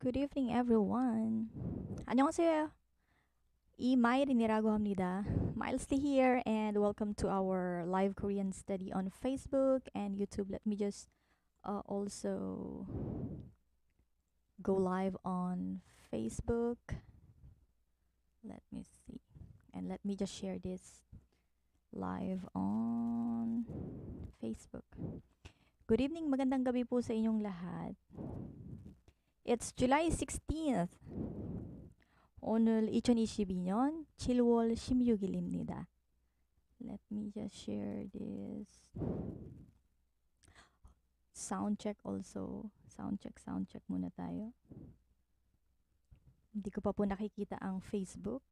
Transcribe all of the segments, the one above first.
Good evening, everyone. 안녕하세요. 이마일이라고 합니다. Milesly here, and welcome to our live Korean study on Facebook and YouTube. Let me just also go live on Facebook. Let me see. And let me just share this live on Facebook. Good evening, magandang gabi po sa inyong lahat. It's July 16th. 오늘 2022년 7월 16일입니다. Let me just share this. Sound check also. Sound check muna tayo. Hindi ko pa po nakikita ang Facebook.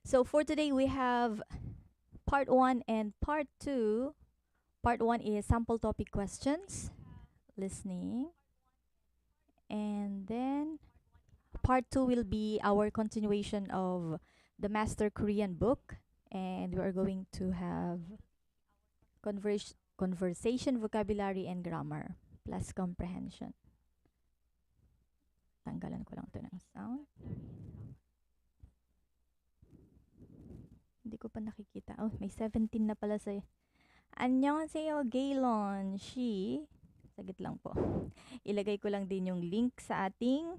So for today we have part 1 and part 2. Part 1 is sample topic questions, listening. And then part 2 will be our continuation of the Master Korean book. And we are going to have conversation, vocabulary, and grammar, plus comprehension. Tanggalan ko lang ito ng sound. Hindi ko pa nakikita. Oh, may 17 na pala sa... 안녕하세요, Gaylon. Sagit lang po. Ilagay ko lang din yung link sa ating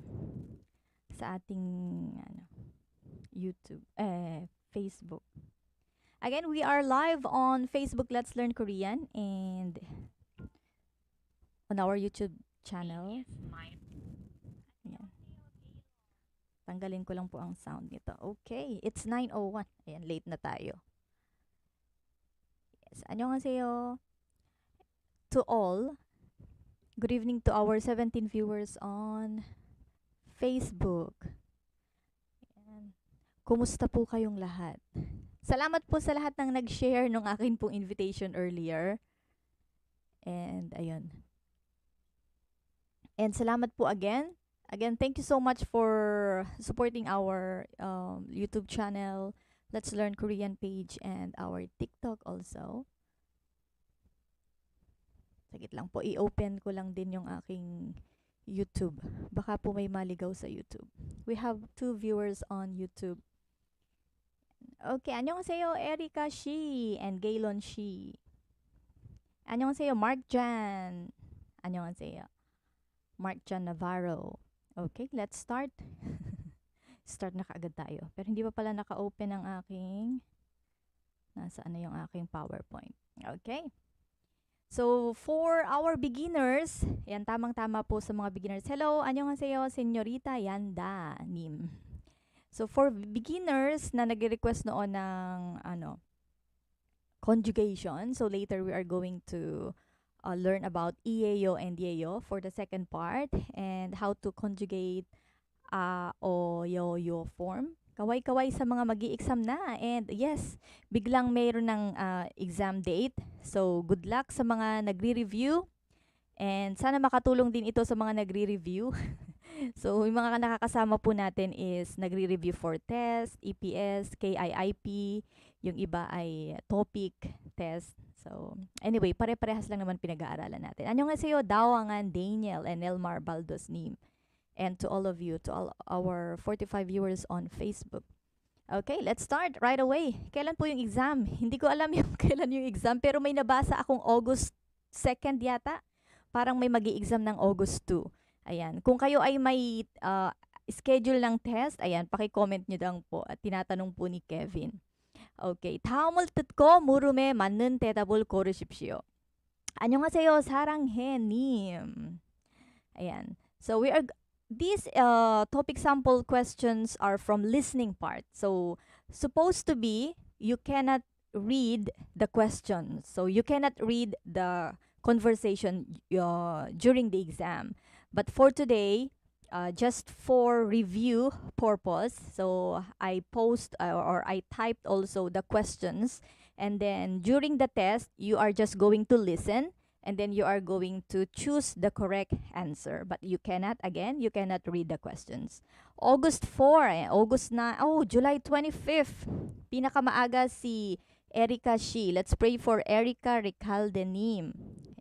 YouTube, Facebook. Again, we are live on Facebook, Let's Learn Korean, and on our YouTube channel. Ayan. Tanggalin ko lang po ang sound nito. Okay, it's 9:01. Ayan, late na tayo. 안녕하세요 to all. Good evening to our 17 viewers on Facebook. Ayan. Kumusta po kayong lahat? Salamat po sa lahat ng nag-share ng akin pong invitation earlier. And ayun. And salamat po again. Again, thank you so much for supporting our YouTube channel, Let's Learn Korean page, and our TikTok also. Sagit lang po, i-open ko lang din yung aking YouTube. Baka po may maligaw sa YouTube. We have 2 viewers on YouTube. Okay, 안녕하세요, Erika Shi and Gaylon Shi. 안녕하세요, Mark Jan. 안녕하세요, Mark Jan Navarro. Okay, let's start. Start na kaagad tayo. Pero hindi pa pala naka-open ang aking... Nasaan na yung aking PowerPoint? Okay. So, for our beginners, yan, tamang-tama po sa mga beginners. Hello, annyeonghaseyo, Senyorita Yanda Nim. So, for beginners na nag-request noon ng conjugation, so later we are going to learn about ieo and yeo for the second part, and how to conjugate o yo form. Kaway-kaway sa mga magi-exam na. And yes, biglang mayroon ng exam date. So, good luck sa mga nagre-review. And sana makatulong din ito sa mga nagre-review. So, yung mga nakakasama po natin is nagre-review for test, EPS, KIIP. Yung iba ay TOPIK test. So, anyway, pare-parehas lang naman pinag-aaralan natin. Annyeonghaseyo, Dawangan, Daniel, and Elmar Baldos Nim. And to all of you, to all our 45 viewers on Facebook. Okay, let's start right away. Kailan po yung exam? Hindi ko alam yung kailan yung exam, pero may nabasa akong August 2nd yata. Parang may magi-exam ng August 2. Ayan. Kung kayo ay may schedule ng test, ayan, paki-comment nyo lang po at tinatanong po ni Kevin. Okay. 다음을 듣고 물음에 맞는 대답을 고르십시오. 안녕하세요, 사랑해 님. Ayan. So these topic sample questions are from listening part. So, supposed to be, you cannot read the question. So, you cannot read the conversation during the exam. But for today, just for review purpose, so I post or I typed also the questions. And then, during the test, you are just going to listen. And then you are going to choose the correct answer. But you cannot read the questions. August 4, July 25th. Pinakamaaga si Erika Shi. Let's pray for Erika Recaldenim.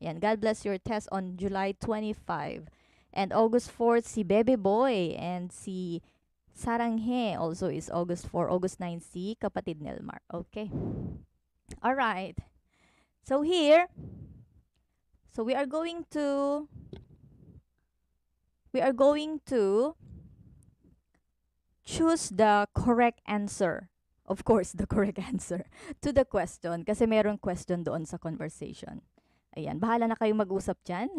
Ayan, God bless your test on July 25. And August 4th, si Bebe Boy. And si Saranghe also is August 4. August 9, si kapatid Nelmar. Okay. Alright. So here, so we are going to choose the correct answer. Of course, the correct answer to the question kasi mayroong question doon sa conversation. Ayan, bahala na kayong mag-usap dyan.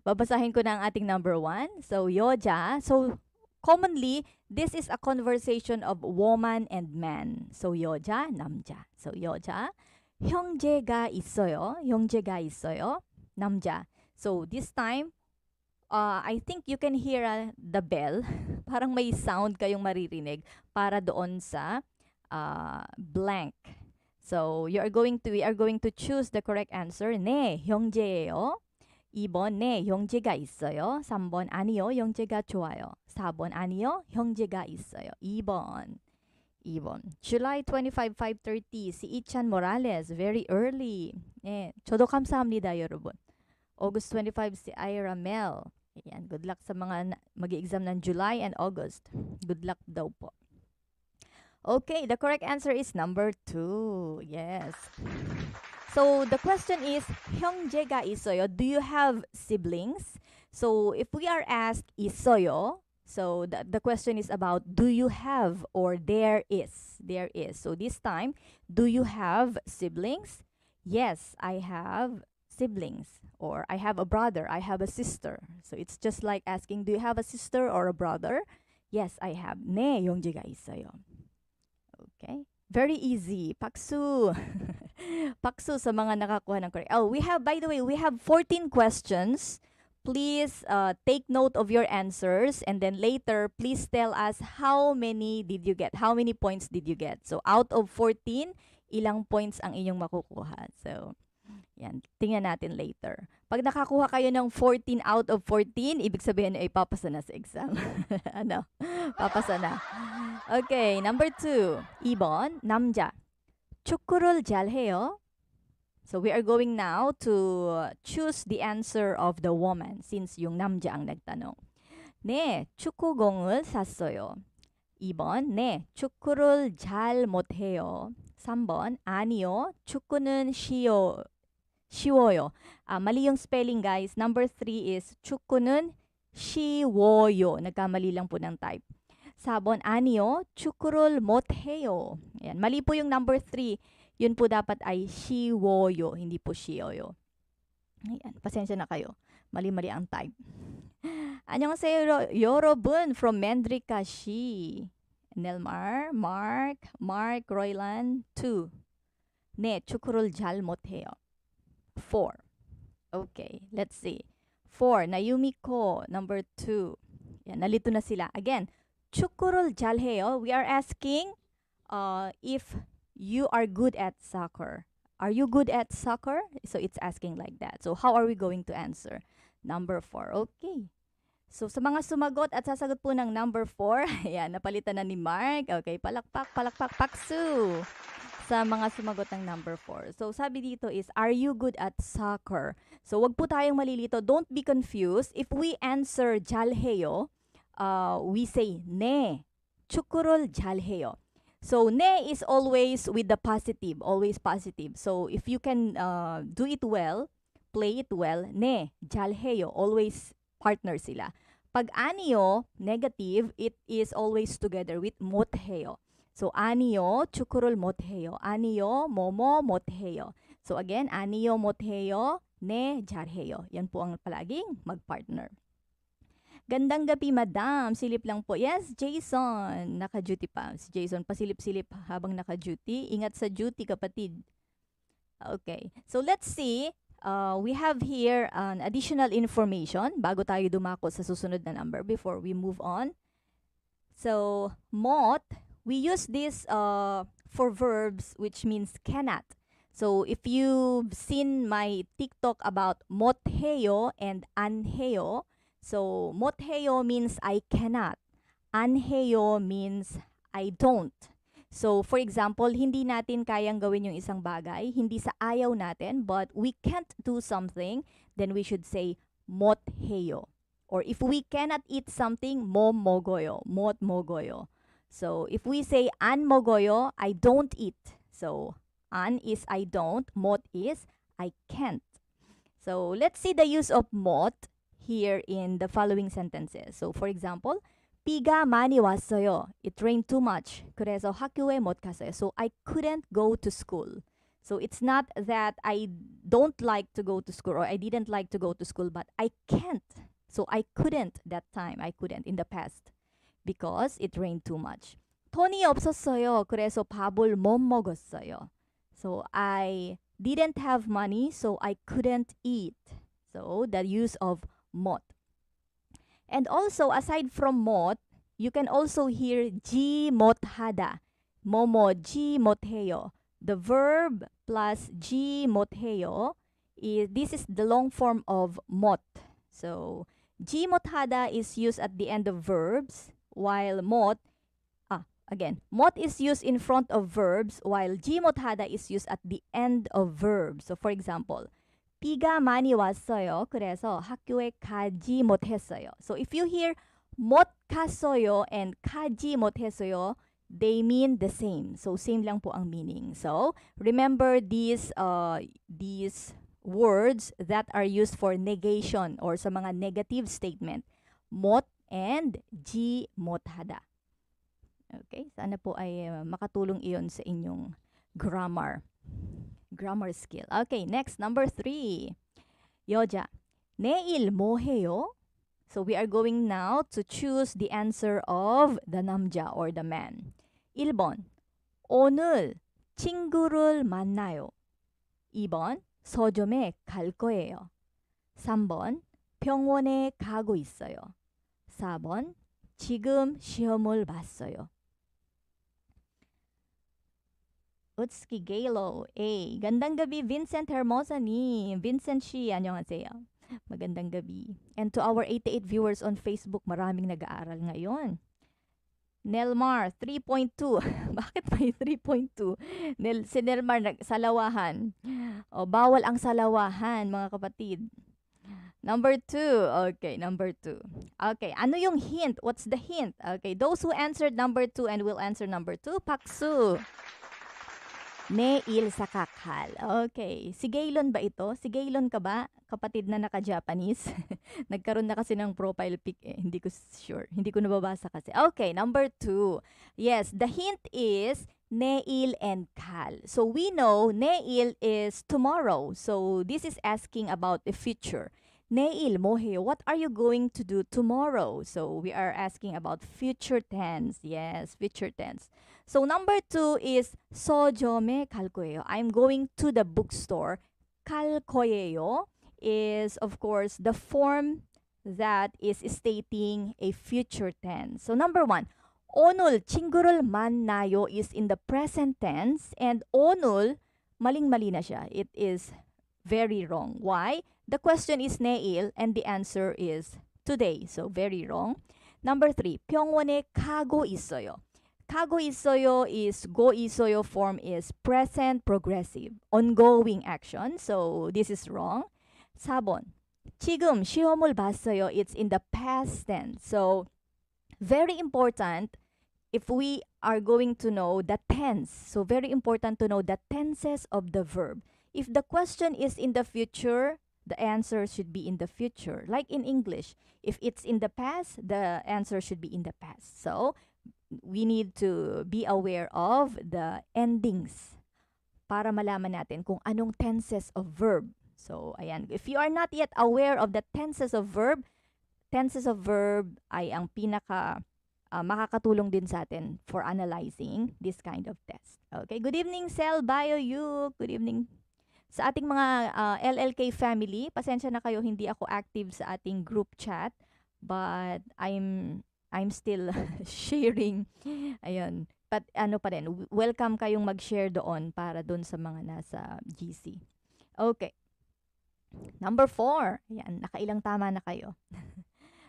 Babasahin ko na ang ating number 1. So, yoja. So, commonly, this is a conversation of woman and man. So, yoja, 남자. So, yoja. 형제가 있어요. 형제가 있어요. 남자. So, this time, I think you can hear the bell. Parang may sound kayong maririnig para doon sa blank. So we are going to choose the correct answer. 네, 형제예요. 2번, 네, 형제가 있어요. 3번, 아니요, 형제가 좋아요. 4번, 아니요, 형제가 있어요. 2번. July 25, 5:30, si Ichan Morales, very early. 네, 저도 감사합니다, 여러분. August 25, si Ira Mel. Ayan, good luck sa mga mag-exam ng July and August. Good luck daw po. Okay, the correct answer is number 2. Yes. So the question is, 형제가 있어요. Do you have siblings? So if we are asked 있어요, so the question is about do you have or there is. There is. So this time, do you have siblings? Yes, I have siblings. Or I have a brother, I have a sister. So it's just like asking, do you have a sister or a brother? Yes, I have. 네, 형제가 있어요. Okay. Very easy. Paksu. Paksu sa mga nakakuha ng correct. Oh, by the way, we have 14 questions. Please take note of your answers. And then later, please tell us how many did you get? How many points did you get? So, out of 14, ilang points ang inyong makukuha? So, yan. Tingnan natin later. Pag nakakuha kayo ng 14 out of 14, ibig sabihin ay papasa na sa exam. Ano? Papasa na. Okay, number 2. 2번, 남자. 축구를 잘해요. So we are going now to choose the answer of the woman since yung 남자 ang nagtanong. 네, 축구공을 샀어요. 2번, 네, 축구를 잘 못해요. 3번, 아니요, 축구는 쉬워요. Mali yung spelling, guys. Number 3 is 축구는 쉬워요. Nagkamali lang po ng type. 4번, 아니요, 축구를 못해요. Ayan. Mali po yung number 3. Yun po dapat ay 쉬워요, hindi po 쉬워요. Ayan. Pasensya na kayo. Mali-mali ang type. 안녕하세요, 여러분 from Mendrika Shi. Nelmar, Mark, Roylan, 2. 네, 축구를 잘 못해요. 4. Okay, let's see. 4, Nayumi ko, number 2. Yan, nalito na sila. Again, 축구를 잘해요. We are asking if you are good at soccer. Are you good at soccer? So it's asking like that. So how are we going to answer? Number 4. Okay. So sa mga sumagot at sasagot po ng number 4, ayan, napalitan na ni Mark. Okay, palakpak, paksu. Sa mga sumagot ng number 4. So, sabi dito is, are you good at soccer? So, wag po tayong malilito. Don't be confused. If we answer 잘해요, we say 네, 축구를 잘해요. So, 네 is always with the positive, always positive. So, if you can do it well, play it well, 네, 잘해요, always partner sila. Pag 아니요, negative, it is always together with 못해요. So, 아니요, 축구를 못해요. 아니요, 뭐뭐 못해요. So, again, 아니요, 못해요. 네, 잘해요. Yan po ang palaging mag-partner. Gandang gabi, madam. Silip lang po. Yes, Jason. Naka-duty pa. Si Jason, pasilip-silip habang naka-duty. Ingat sa duty, kapatid. Okay. So, let's see. We have here an additional information bago tayo dumako sa susunod na number before we move on. So, mot, we use this for verbs which means cannot. So if you've seen my TikTok about 못해요 and 안해요, so 못해요 means I cannot. 안해요 means I don't. So, for example, hindi natin kayang gawin yung isang bagay, hindi sa ayaw natin, but we can't do something, then we should say 못 해요. Or if we cannot eat something, 못 먹어요, 못 먹어요. So, if we say 안 먹어요, I don't eat. So, 안 is I don't, 못 is I can't. So, let's see the use of 못 here in the following sentences. So, for example, 비가 많이 왔어요. It rained too much. 그래서 학교에 못 갔어요. So, I couldn't go to school. So, it's not that I don't like to go to school or I didn't like to go to school, but I can't. So, I couldn't that time. I couldn't in the past because it rained too much. 돈이 없었어요. 그래서 밥을 못 먹었어요. So, I didn't have money, so I couldn't eat. So, the use of 못. And also, aside from 못, you can also hear G 못하다. 뭐뭐 G 못해요. The verb plus G 못해요 this is the long form of 못. So, G 못하다 is used at the end of verbs, while 못 is used in front of verbs, while G 못하다 is used at the end of verbs. So, for example, 비가 많이 왔어요. 그래서 학교에 가지 못했어요. So, if you hear 못 갔어요 and 가지 못했어요, they mean the same. So, same lang po ang meaning. So, remember these words that are used for negation or sa mga negative statement. 못 and G 못하다. Okay? Sana po ay makatulong iyon sa inyong grammar skill. Okay, next, number 3. 여자, 내일 뭐 해요? So we are going now to choose the answer of the 남자 or the man. 1번, 오늘 친구를 만나요. 2번, 서점에 갈 거예요. 3번, 병원에 가고 있어요. 4번, 지금 시험을 봤어요. Utski Galo, A. Gandang gabi, Vincent Hermosa ni. Vincent Shi, annyeonghaseyo. Magandang gabi. And to our 88 viewers on Facebook, maraming nag-aaral ngayon. Nelmar, 3.2. Bakit may 3.2? Si Nelmar, salawahan. O, bawal ang salawahan, mga kapatid. Number 2. Okay, number 2. Okay, ano yung hint? What's the hint? Okay, those who answered number 2 and will answer number 2, paksu. Neil sa kakal. Okay. Si Gaylon ba ito? Si Gaylon ka ba? Kapatid na naka-Japanese? Nagkaroon na kasi ng profile pic eh. Hindi ko sure. Hindi ko nababasa kasi. Okay, number 2. Yes, the hint is Neil and Kal. So we know Neil is tomorrow. So this is asking about the future. Neil mohe, what are you going to do tomorrow? So we are asking about future tense. Yes, future tense. So number 2 is 서점에 갈 거예요. I'm going to the bookstore. 갈 거예요 is of course the form that is stating a future tense. So number 1, 오늘 친구를 만나요 is in the present tense, and 오늘 maling-mali na siya. It is very wrong. Why? The question is 내일 and the answer is today. So very wrong. Number 3, 병원에 가고 있어요. 가고 있어요 is go 있어요 form is present progressive, ongoing action. So this is wrong. 4번, 지금 시험을 봤어요. It's in the past tense. So very important if we are going to know the tense. So very important to know the tenses of the verb. If the question is in the future, the answer should be in the future. Like in English, if it's in the past, the answer should be in the past. So we need to be aware of the endings para malaman natin kung anong tenses of verb. So, ayan. If you are not yet aware of the tenses of verb ay ang pinaka makakatulong din sa atin for analyzing this kind of test. Okay, good evening, Cel Bio You. Good evening. Sa ating mga LLK family, pasensya na kayo, hindi ako active sa ating group chat, but I'm still sharing. Ayun. But ano pa rin, welcome kayong mag-share doon para doon sa mga nasa GC. Okay. Number 4. Ayan, nakailang tama na kayo.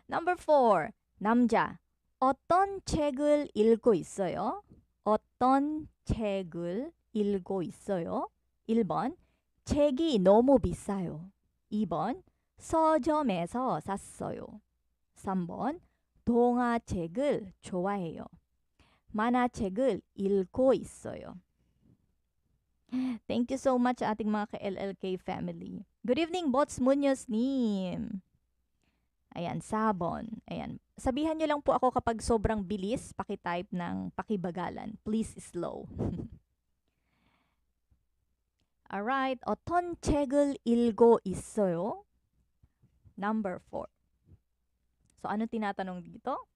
Number 4. 남자. 어떤 책을 읽고 있어요? 어떤 책을 읽고 있어요? 1번, 책이 너무 비싸요. 2번, 서점에서 샀어요. 3번, 동화책을 좋아해요. 만화책을 읽고 있어요. Thank you so much ating mga ka-LLK family. Good evening, Bots Munoz Nim. Ayan, sabon. Ayan. Sabihan nyo lang po ako kapag sobrang bilis, pakitype ng pakibagalan. Please slow. Alright, 어떤 책을 읽고 있어요? Number 4. So, ano tinatanong dito?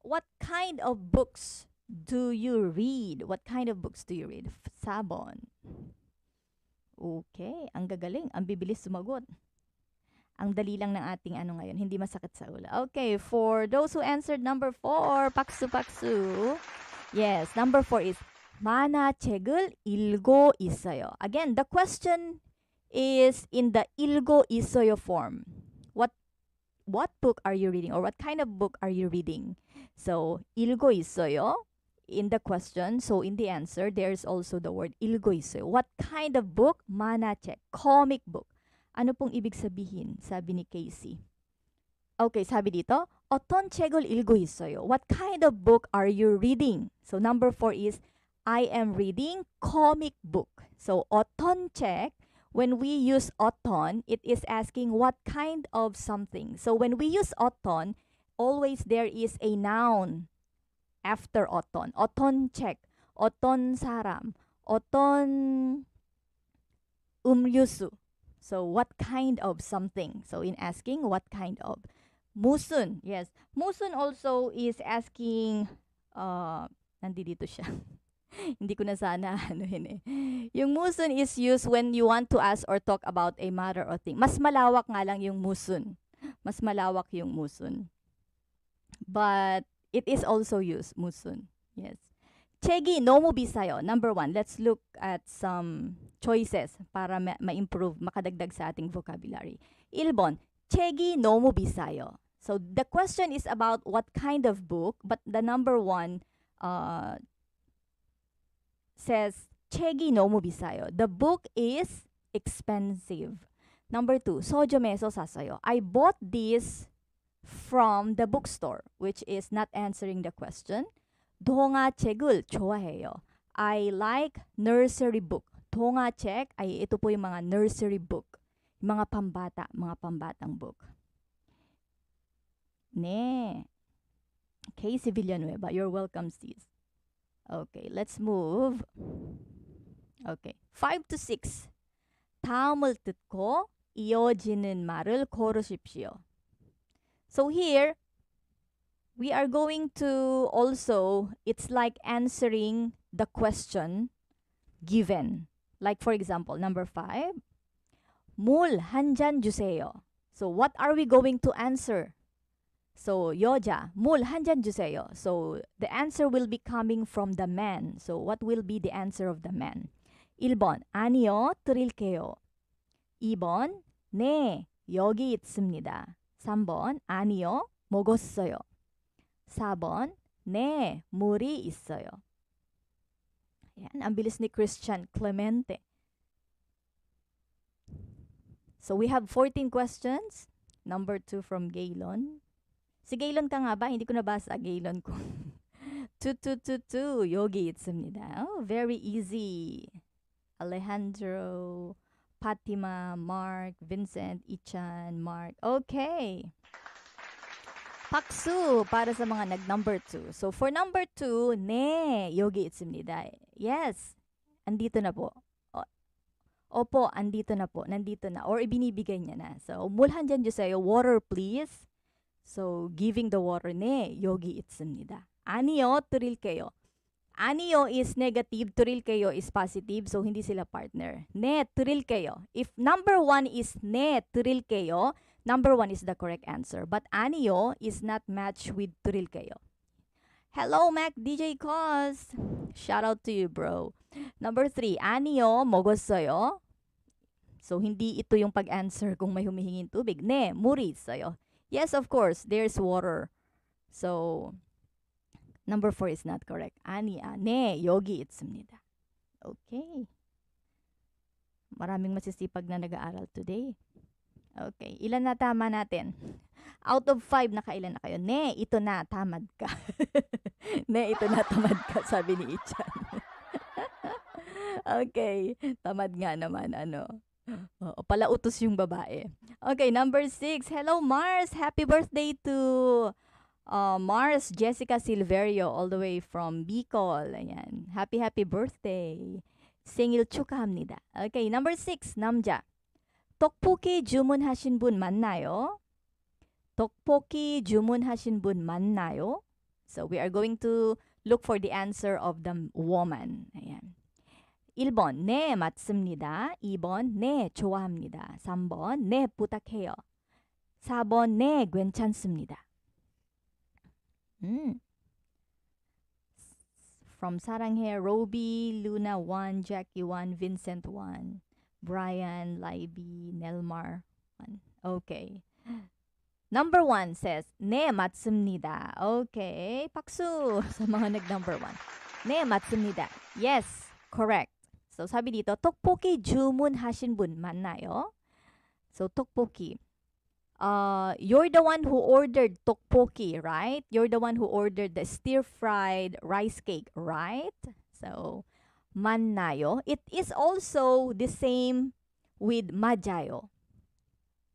What kind of books do you read? What kind of books do you read? Sabon. Okay, ang gagaling. Ang bibilis sumagot. Ang dali lang ng ating ano ngayon, hindi masakit sa ulo. Okay, for those who answered number 4, paksu paksu. Yes, number 4 is 만화책을 읽고 있어요. Again, the question is in the 읽고 있어요 form. What book are you reading, or what kind of book are you reading? So, 읽고 있어요 in the question. So, in the answer, there's also the word 읽고 있어요. What kind of book? 만화책, comic book. Ano pong ibig sabihin? Sabi ni Casey. Okay, sabi dito, 어떤 책을 읽고 있어요? What kind of book are you reading? So, number 4 is, I am reading comic book. So, 어떤 책, when we use 어떤, it is asking what kind of something. So, when we use 어떤, always there is a noun after 어떤. 어떤 책, 어떤 사람, 어떤 음료수. So, what kind of something? So, in asking, what kind of? 무슨, yes. 무슨 also is asking, nandito siya. Hindi ko na sana anuhin eh. Yung musun is used when you want to ask or talk about a matter or thing. Mas malawak nga lang yung musun. Mas malawak yung musun. But it is also used, musun. Yes. 책이 너무 비싸요. Number 1, let's look at some choices para ma-improve, makadagdag sa ating vocabulary. 1번, 책이 너무 비싸요. So the question is about what kind of book, but the number 1 says 책이 너무 비싸요. The book is expensive. Number 2, 서점에서 샀어요. I bought this from the bookstore, which is not answering the question. 동화책을 좋아해요. I like nursery book. 동화책 ay ito po yung mga nursery book. Mga pambata, mga pambatang book. Ne. Casey Villanueva, you're welcome, sis. Okay, let's move. Okay, 5 to 6. 다음을 듣고 이어지는 말을 고르십시오. So here, we are going to also, it's like answering the question given. Like for example, number 5, 물 한 잔 주세요. So what are we going to answer? So 여자, 물 한 잔 주세요. So the answer will be coming from the man. So what will be the answer of the man? 1번, 아니요, 드릴게요. 2번, 네, 여기 있습니다. 3번, 아니요, 먹었어요. 4번, 네, 물이 있어요. Ayan, ang bilis ni Christian Clemente. So we have 14 questions. Number 2 from Gaylon. Si Gaylon ka nga ba? Hindi ko nabasa Gaylon ko. 2222, 여기 있습니다. Oh, very easy. Alejandro, Fatima, Mark, Vincent, Ichan, Mark. Okay. 박수 para sa mga nag-number 2. So, for number 2, 네, 여기 있습니다. Yes, andito na po. Opo, andito na po. Nandito na. Or ibinibigay niya na. So, 물 한 잔 주세요. Water, please. So, giving the water, 네, 여기 있습니다. 아니요, 드릴게요. 아니요 is negative, 드릴게요 is positive. So, hindi sila partner. 네, 드릴게요. If number 1 is 네, 드릴게요, number 1 is the correct answer. But 아니요 is not matched with 드릴게요. Hello, Mac DJ Cos. Shout out to you, bro. Number 3, 아니요, 먹었어요. So, hindi ito yung pag-answer kung may humihinging tubig. 네, 물이 있어요. Yes, of course, there's water. So, Number 4 is not correct. 아니야. 네, 여기 있습니다. Okay. Maraming masisipag na nag-aaral today. Okay. Ilan na tama natin? Out of 5, nakailan na kayo? Ne, ito na. Tamad ka. Ne, ito na. Tamad ka, sabi ni Ichan. Okay. Tamad nga naman. Oo, palautos yung babae. Okay, number 6. Hello, Mars. Happy birthday to Mars Jessica Silverio all the way from Bicol. Ayan. Happy birthday. 생일 축하합니다. Okay, number 6. 남자. 떡볶이 주문하신 분 맞나요? 떡볶이 주문하신 분 맞나요? So we are going to look for the answer of the woman. Ayan. 1번, 네, 맞습니다. 2번, 네, 좋아합니다. 3번, 네, 부탁해요. 4번, 네, 괜찮습니다. From 사랑해, Roby, Luna 1, Jackie 1, Vincent 1, Brian, Libby, Nelmar 1. Okay. Number 1 says, 네, 맞습니다. Okay. 박수 sa mga nag-number 1. 네, 맞습니다. Yes, correct. So, sabi dito, 떡볶이 주문하신 분 맞나요? So, 떡볶이. You're the one who ordered tteokbokki, right? You're the one who ordered the stir-fried rice cake, right? So, 맞나요? It is also the same with 맞아요.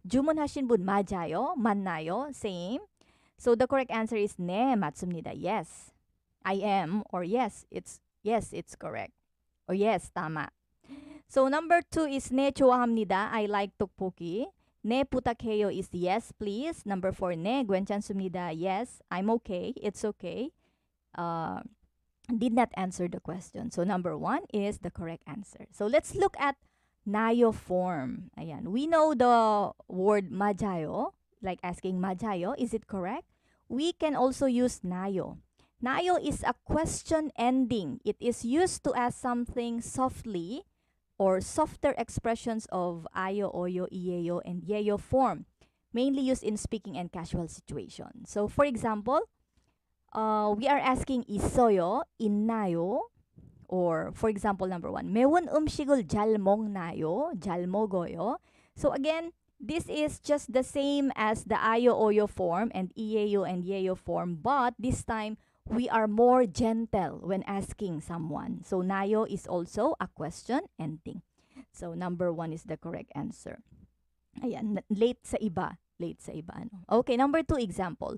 주문하신 분 맞아요? 맞나요? Same. So, the correct answer is 네, 맞습니다. Yes, I am. Or yes, it's correct. Or yes, tama. So, number 2 is 네, 좋아합니다. I like tteokbokki. 네, 부탁해요 is yes, please. Number 4, 네, 괜찮습니다. Yes, I'm okay. It's okay. Did not answer the question. So, number 1 is the correct answer. So, let's look at nayo form. Ayan. We know the word 맞아요, like asking 맞아요. Is it correct? We can also use nayo. Nayo is a question ending. It is used to ask something softly or softer expressions of ayo, oyo, iyeyo, and yeyo form, mainly used in speaking and casual situations. So, for example, we are asking 있어요, 있나요? Or, for example, number 1, 매운 음식을 잘 먹나요? 잘 먹어요. So, again, this is just the same as the ayo, oyo form and iyeyo and yeyo form, but this time, we are more gentle when asking someone. So, nayo is also a question ending. So, number 1 is the correct answer. Ayan, late sa iba. Ano. Okay, number 2 example.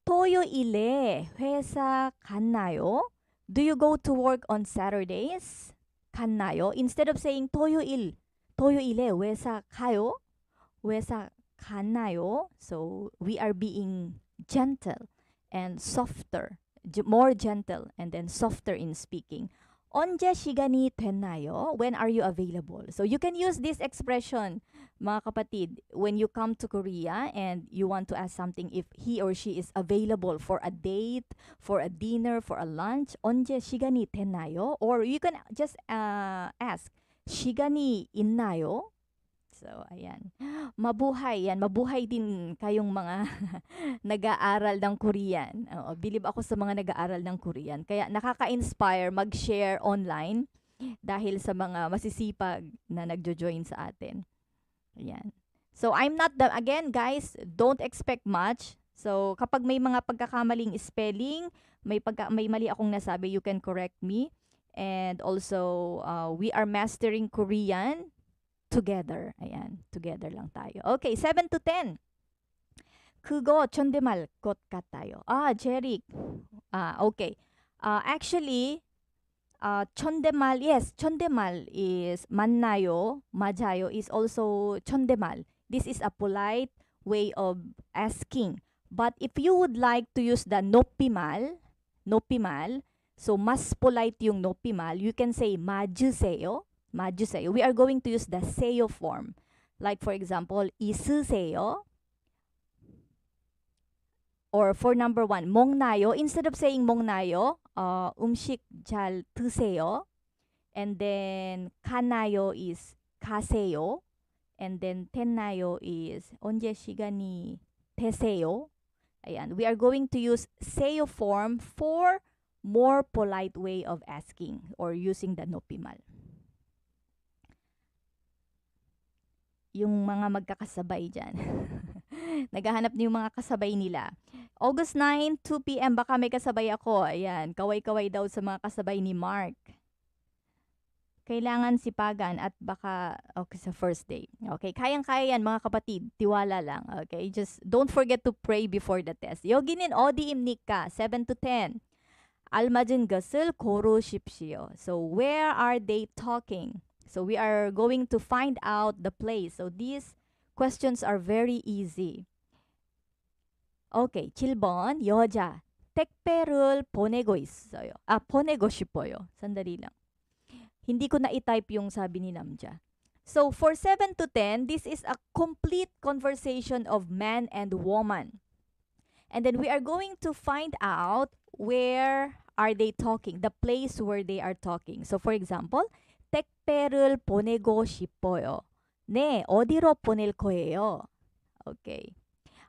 토요일에 회사 갔나요? Do you go to work on Saturdays? 갔나요? Instead of saying 토요일에 회사 가요? 회사 갔나요? So, we are being gentle and softer. More gentle and then softer in speaking. 언제 시간이 됐나요? When are you available? So you can use this expression, mga kapatid, when you come to Korea and you want to ask something if he or she is available for a date, for a dinner, for a lunch. 언제 시간이 됐나요? Or you can just ask, 시간이 있나요? So, ayan. Mabuhay yan. Mabuhay din kayong mga nag-aaral ng Korean. Believe ako sa mga nag-aaral ng Korean. Kaya nakaka-inspire mag-share online dahil sa mga masisipag na nagjo-join sa atin. Ayan. So, I'm not again, guys, don't expect much. So, kapag may mga pagkakamaling spelling, may mali akong nasabi, you can correct me. And also, we are mastering Korean together. Ayan, together lang tayo. Okay, 7 to 10. 그거 존댓말 것 같아요. Jeric. Okay. Actually, 존댓말, yes, 존댓말 is 맞나요, 맞아요 is also 존댓말. This is a polite way of asking. But if you would like to use the 높이말, so mas polite yung 높이말, you can say 맞으세요. 맞으세요. We are going to use the 세요 form. Like for example, 있으세요. Or for number 1, 먹나요. Instead of saying 먹나요, 음식 잘 드세요. And then 가나요 is 가세요. And then 됐나요 is 언제 시간이 되세요. Ayan, we are going to use seyo form for more polite way of asking or using the nopimal. Yung mga magkakasabay dyan. Naghahanap na yung mga kasabay nila. August 9, 2 p.m. Baka may kasabay ako. Ayan, kaway-kaway daw sa mga kasabay ni Mark. Kailangan sipagan at baka okay sa first day. Okay, kayang-kaya yan mga kapatid. Tiwala lang. Okay, just don't forget to pray before the test. 여기는 어디입니까? 7 to 10. 알맞은 것을 고르십시오. So where are they talking? So we are going to find out the place. So these questions are very easy. Okay, 7번 여자 택배를 보내고 있어요. 보내고 싶어요. sandali lang. Hindi ko na i-type yung sabi ni 남자. So for 7 to 10, this is a complete conversation of man and woman. And then we are going to find out where are they talking, the place where they are talking. So for example, 택배를 보내고 싶어요. 네, 어디로 보낼 거예요? Okay.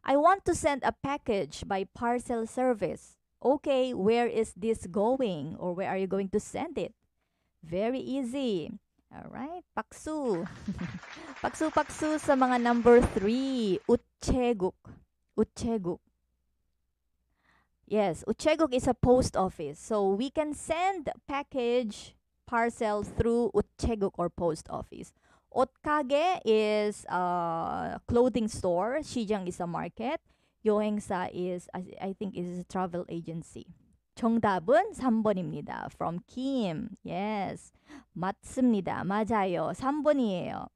I want to send a package by parcel service. Okay, where is this going? Or where are you going to send it? Very easy. Alright, paksu. Paksu sa mga number 3. 우체국. 우체국. Yes, 우체국 is a post office. So we can send package parcel through 우체국 or post office. 옷가게 is a clothing store. 시장 is a market. 여행사 is, I think, is a travel agency. 정답은 3번입니다. From Kim. Yes. 맞습니다. 맞아요. 3번이에요.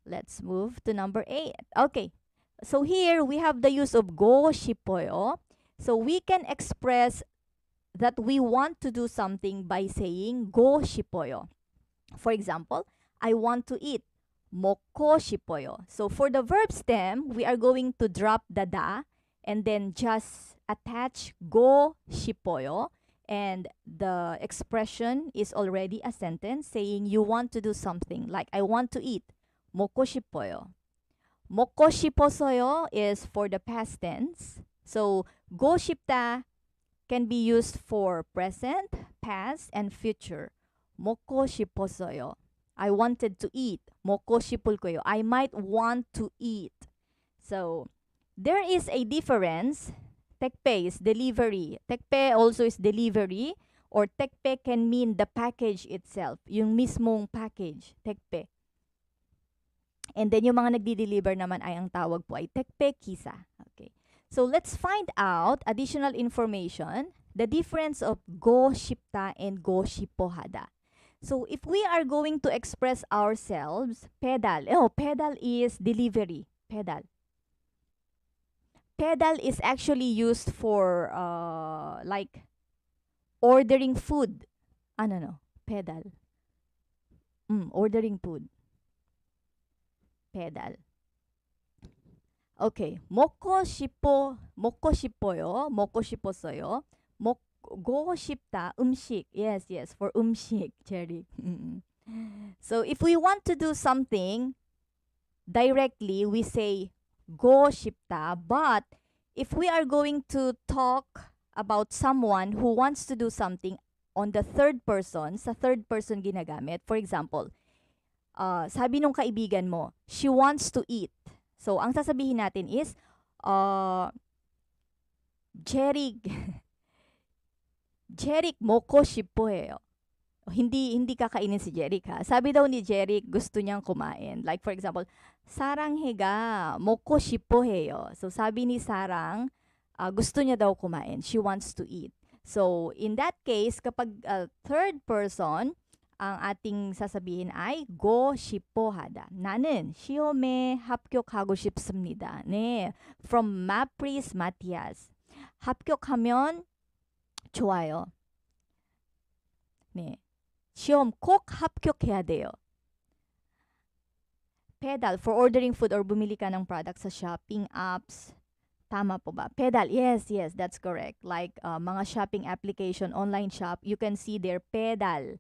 Let's move to number 8. Okay. So here we have the use of go 싶어요. So we can express that we want to do something by saying go 싶어요. For example, I want to eat. 먹고 싶어요. So for the verb stem, we are going to drop the da and then just attach go 싶어요. And the expression is already a sentence saying you want to do something. Like I want to eat. 먹고 싶어요. 먹고 싶어서요 is for the past tense. So go 싶다 can be used for present, past, and future. 먹고 싶었어요. I wanted to eat. 먹고 싶을 거예요. I might want to eat. So, there is a difference. 택배 is delivery. 택배 also is delivery. Or 택배 can mean the package itself. Yung mismong package. 택배. And then yung mga nagdi-deliver naman ay ang tawag po ay 택배 기사. Okay. So, let's find out additional information. The difference of go 싶다 and go 싶어하다. So, if we are going to express ourselves, pedal. Oh, pedal is delivery. Pedal. Pedal is actually used for like ordering food. No. Pedal. Ordering food. Pedal. Okay. 먹고 싶어요. 먹고 싶었어요. go 싶다, 음식. Yes, for 음식, Cherry. So, if we want to do something directly, we say go 싶다. But, if we are going to talk about someone who wants to do something on the third person, sa third person ginagamit. For example, sabi nung kaibigan mo, she wants to eat. So, ang sasabihin natin is, Jeric 먹고 싶어해요. Hindi kakainin si Jeric ha. Sabi daw ni Jeric gusto niyang kumain. Like for example, 사랑해가 먹고 싶어해요. So sabi ni Sarang, gusto niya daw kumain. She wants to eat. So in that case, kapag third person, ang ating sasabihin ay go 싶어하다. 나는 시험에 합격하고 싶습니다. 네. From Mapris Matias. 합격하면 좋아요. 네. 시험 꼭 합격해야 돼요. Pedal for ordering food or bumili ka ng product sa shopping apps. Tama po ba? Pedal. Yes, that's correct. Like mga shopping application, online shop, you can see their pedal.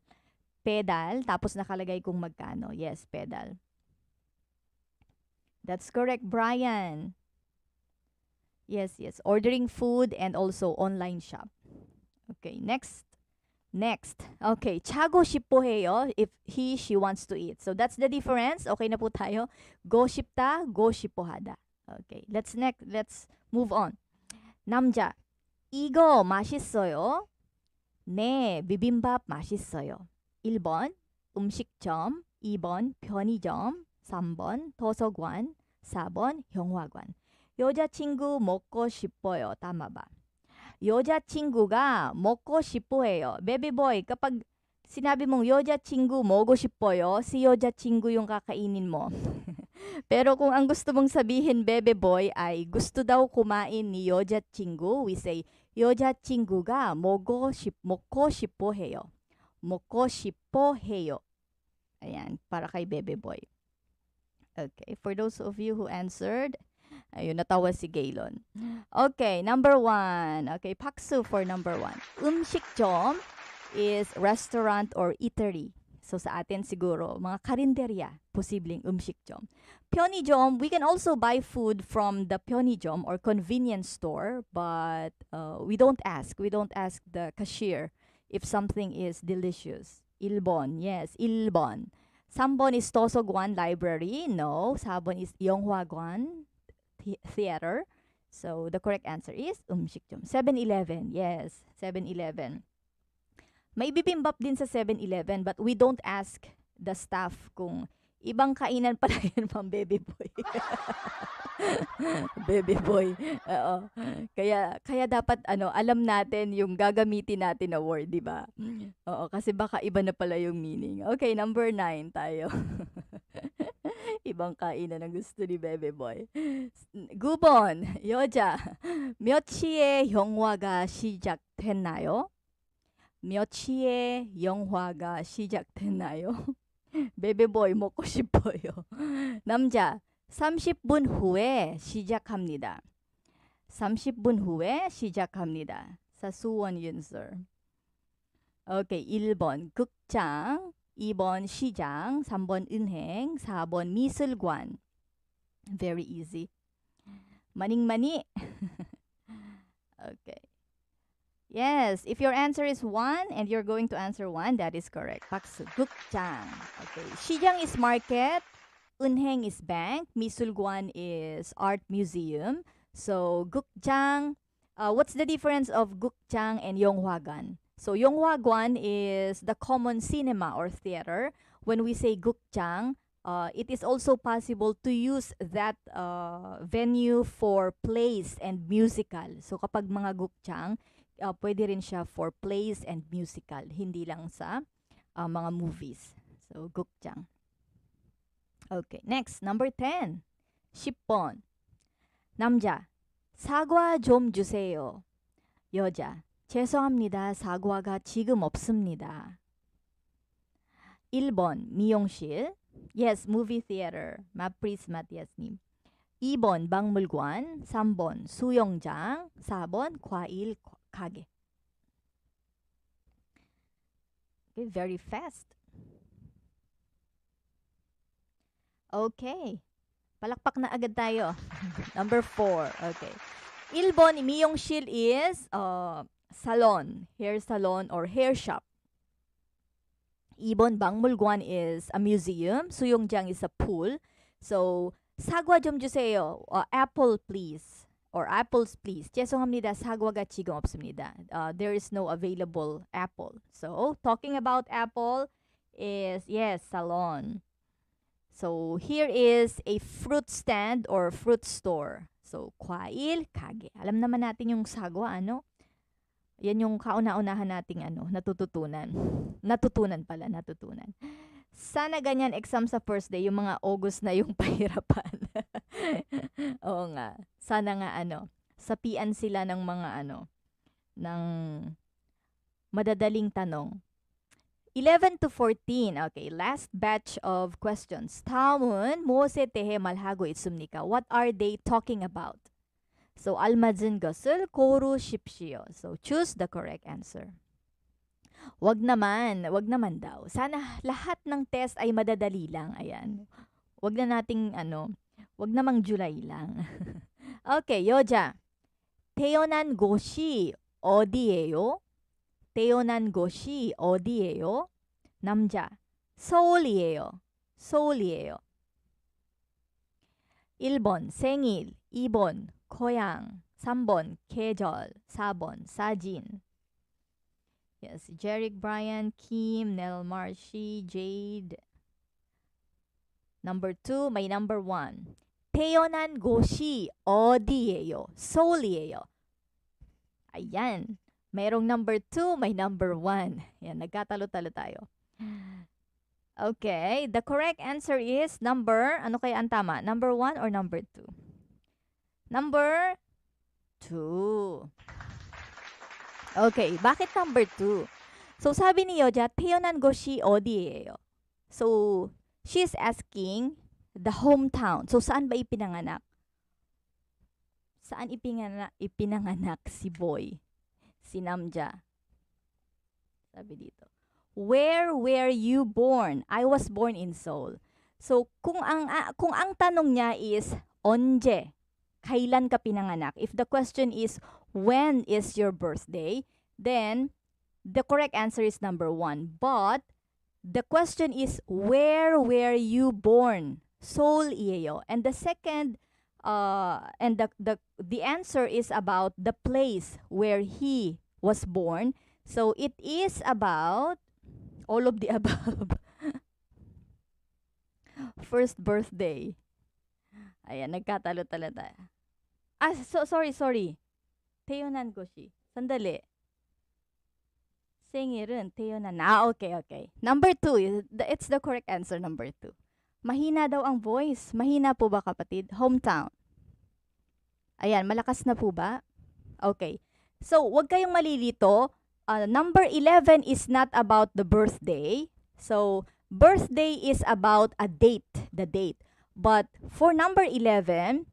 Pedal, tapos nakalagay kung magkano. Yes, pedal. That's correct, Brian. Yes, yes. Ordering food and also online shop. Okay, next. Next. Okay, 차고 싶어 해요 if he, she wants to eat. So that's the difference. Okay na po tayo. Go 싶다, go 싶어 하다. Okay, let's move on. 남자. 이거 맛있어요. 네, 비빔밥 맛있어요. 1번 음식점, 2번 편의점, 3번 도서관, 4번 영화관. 여자친구 먹고 싶어요. tama ba? 여자친구가 먹고 싶어해요. Baby boy, kapag sinabi mong 여자친구 먹고 싶어요, si 여자친구 yung kakainin mo. Pero kung ang gusto mong sabihin, baby boy, ay gusto daw kumain ni 여자친구, we say 여자친구가 먹고 싶어 해요. 먹고 싶어 해요. Ayan, para kay baby boy. Okay, for those of you who answered, ayun, natawa si Gaylon. Okay, number 1. Okay, paksu for number 1. 음식점 is restaurant or eatery. So sa atin siguro, mga karinderya, posibleng 음식점. 편의점, we can also buy food from the 편의점 or convenience store, but we don't ask. We don't ask the cashier if something is delicious. 1번, yes, 1번. 3번 is 도서관, library. No, 4번 is 영화관, theater. So the correct answer is 음식점. 7-Eleven, yes, 7-Eleven. May bibimbap din sa 7-Eleven, but we don't ask the staff kung ibang kainan pala yun, pang baby boy. Baby boy. Oo. Kaya dapat alam natin yung gagamitin natin na word, di ba? Oo, kasi baka iba na pala yung meaning. Okay, number 9 tayo. ibang kainan ang gusto ni baby boy. 9번. 여자. 몇 시에 영화가 시작됐나요? 몇 시에 영화가 시작됐나요? baby boy 먹고 싶어요. 남자. 30분 후에 시작합니다. 30분 후에 시작합니다. Sa 수원 yun, sir. Okay, 1번 극장, 2번 시장, 3번 은행, 4번 미술관. Very easy. 마닝마니. Okay. Yes, if your answer is 1 and you're going to answer 1, that is correct. 박수. 극장. Okay. 시장 is market. 은행 is bank. 미술관 is art museum. So, 극장. What's the difference of 극장 and 영화관? So, 영화관 is the common cinema or theater. When we say 극장, it is also possible to use that venue for plays and musical. So, kapag mga 극장, pwede rin siya for plays and musical. Hindi lang sa mga movies. So, 극장. Okay, next, number 10. 10번. 남자, 사과 좀 주세요. 여자, 죄송합니다. 사과가 지금 없습니다. 1번, 미용실. Yes, movie theater. 마프리스 마티아스님. 2번, 박물관. 3번, 수영장. 4번, 과일 가게. Okay, very fast. Okay. Palakpak na agad tayo. Number 4. Okay. 1번, 미용실 is salon, hair salon or hair shop. 2번, 박물관 is a museum. 수영장 is a pool. So, 사과 좀 주세요. Apple please. Or apples please. 죄송합니다. 사과가 지금 없습니다. There is no available apple. So, talking about apple is, yes, salon. So, here is a fruit stand or fruit store. So, 과일 가게. Alam naman natin yung sagwa, ano? Yan yung kauna-unahan nating natutunan. Natutunan. Sana ganyan exam sa first day, yung mga August na yung pahirapan. Oo nga. Sana nga sapian sila ng mga ng madadaling tanong. 11 to 14. Okay, last batch of questions. 다음은 무엇에 대해 말하고 있습니까? What are they talking about? So, 알맞은 것을 고르십시오. So, choose the correct answer. Wag naman daw. Sana lahat ng test ay madadali lang. Ayan. Wag na nating wag namang July lang. Okay, 여자. 태어난 곳이 어디예요? 태어난 곳이 어디예요? 남자. 서울이에요. 서울이에요. 1번 생일, 2번 고향, 3번 계절, 4번 사진. Yes, Jerick, Brian, Kim, Nell, Marcy, Jade. Number 2, may number 1. 태어난 곳이 어디예요? Seoul이에요. Ayan. Merong number 2, may number 1. Yan, nagkatalo-talo tayo. Okay, the correct answer is number, ano kaya ang tama? Number 1 or number 2? Number 2. Okay, bakit number 2? So, sabi ni Yoja, 태어난 곳이 어디예요? So, she's asking the hometown. So, saan ba ipinanganak? Saan ipinanganak si Boy? Si Namja. Sabi dito. Where were you born? I was born in Seoul. So, kung ang tanong niya is, onje? Kailan ka pinanganak? If the question is, when is your birthday? Then, the correct answer is number 1. But, the question is, where were you born? Seoul-iyeyo. And the second, and the answer is about the place where he was born. So, it is about all of the above. First birthday. Ayan, nagkatalo-talo tayo. Sorry. 태어난 곳이. Sandali. 생일은 태어난. Okay. Number 2, it's the correct answer, number 2. Mahina daw ang voice. Mahina po ba, kapatid? Hometown. Ayan, malakas na po ba? Okay. So, wag kayong malilito. Number 11 is not about the birthday. So, birthday is about a date, the date. But for number 11,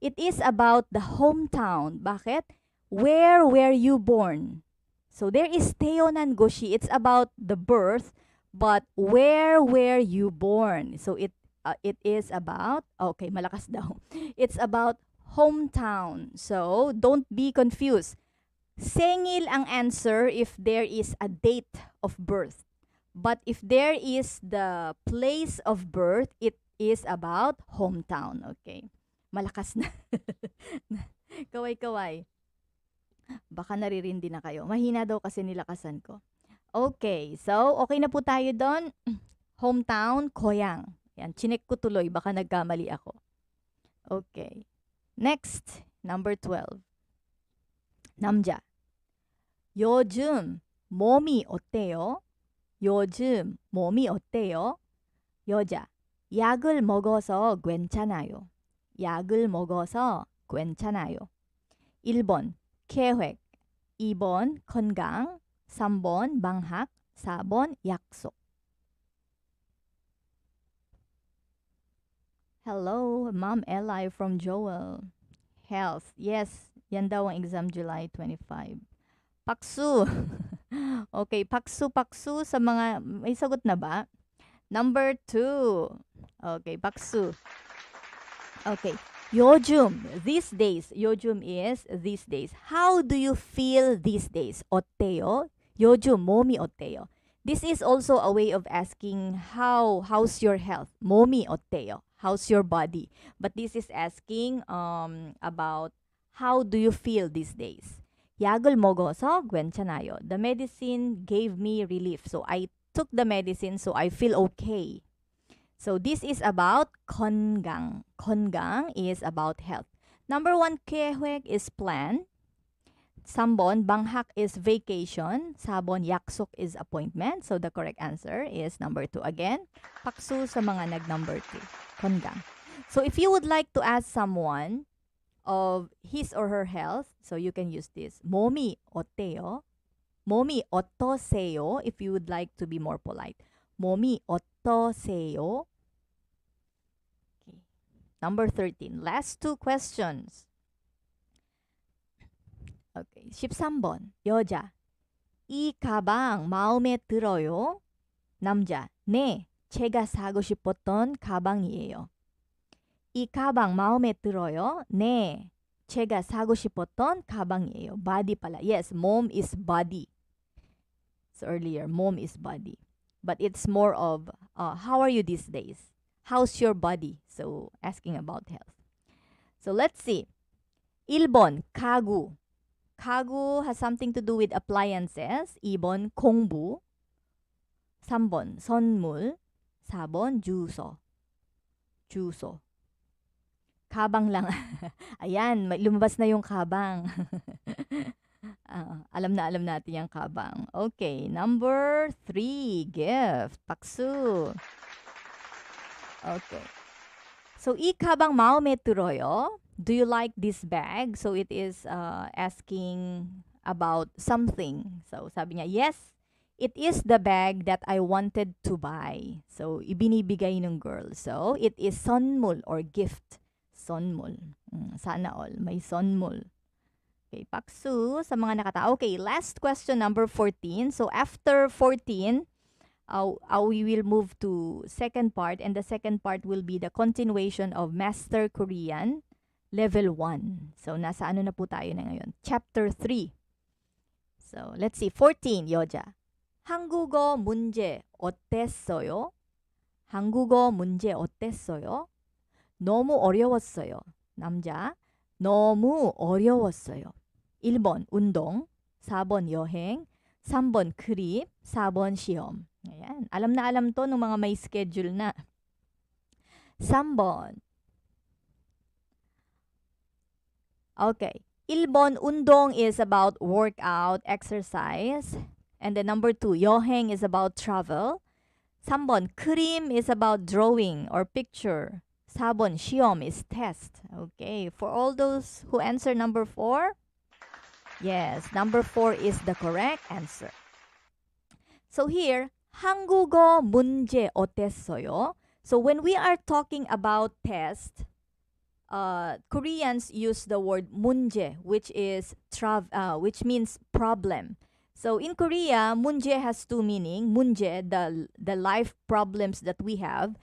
it is about the hometown. Bakit? Where were you born? So, there is 태어난 곳이. It's about the birth. But where were you born? So, it is about, okay, malakas daw. It's about hometown. So, don't be confused. Sengil ang answer if there is a date of birth. But if there is the place of birth, it is about hometown. Okay. Malakas na. Kaway-kaway. Baka naririndi na kayo. Mahina daw kasi nilakasan ko. Okay. So, okay na po tayo doon. Hometown, 고향. Yan. Chinek ko tuloy. Baka nagkamali ako. Okay. Next. Number 12. 남자. 요즘 몸이 어때요? 요즘 몸이 어때요? 여자. 약을 먹어서 괜찮아요. 약을 먹어서 괜찮아요. 1번 계획, 2번 건강, 3번 방학, 4번 약속. Hello, Ma'am Eli from Joel. Health. Yes, yan daw ang exam July 25. Paksu. Okay, paksu sa mga, may sagot na ba? Number 2. Okay, paksu. Okay, 요즘, these days. 요즘 is these days. How do you feel these days? 어때요? 요즘 몸이 어때요? This is also a way of asking how's your health? 몸이 어때요? How's your body? But this is asking about how do you feel these days? 약을 먹어서 괜찮아요. The medicine gave me relief. So I took the medicine so I feel okay. So this is about 건강. 건강 is about health. Number 1, 계획 is plan. 3번, 방학 is vacation. 4번, 약속 is appointment. So the correct answer is number 2. Again, paksu sa mga nag-number 2. 건강. So if you would like to ask someone of his or her health, so you can use this. 몸이 어때요? 몸이 어떠세요? If you would like to be more polite. 몸이 어떠세요? Okay. Number 13. Last 2 questions. Okay. 13번. 여자. 이 가방 마음에 들어요? 남자. 네. 제가 사고 싶었던 가방이에요. 이 가방 마음에 들어요? 네. 제가 사고 싶었던 가방이에요. body pala. Yes, mom is body. So earlier, mom is body. But it's more of, how are you these days? How's your body? So asking about health. So let's see. 1번, 가구. 가구 has something to do with appliances. 2번, 공부. 3번, 선물. 4번, 주소. 주소. Kabang lang. Ayan, lumabas na yung kabang. Alam natin yung kabang. Okay, number 3, gift. Paksu. Okay. So, 이 가방 마음에 들어요. Do you like this bag? So, it is asking about something. So, sabi niya, yes, it is the bag that I wanted to buy. So, ibinibigay ng girl. So, it is 선물 or gift. Sonmol. Sana all. May sonmol. Okay, paksu sa mga nakatao. Okay, last question, number 14. So, after 14, we will move to second part. And the second part will be the continuation of Master Korean Level 1. So, nasa ano na po tayo na ngayon? Chapter 3. So, let's see. 14, 여자. 한국어 문제 어땠어요? 한국어 문제 어땠어요? 너무 어려웠어요. 남자, 너무 어려웠어요. 1번, 운동. 4번, 여행. 3번, 그림. 4번, 시험. Ayan. Alam na alam to ng mga may schedule na. 3번. Okay. 1번, 운동 is about workout, exercise. And then number 2, 여행 is about travel. 3번, 그림 is about drawing or picture. 4번, 시험 is test. Okay, for all those who answer number 4, yes, number 4 is the correct answer. So here, 한국어 문제 어땠어요? So when we are talking about test, Koreans use the word 문제, which which means problem. So in Korea, 문제 has two meaning. 문제, the life problems that we have.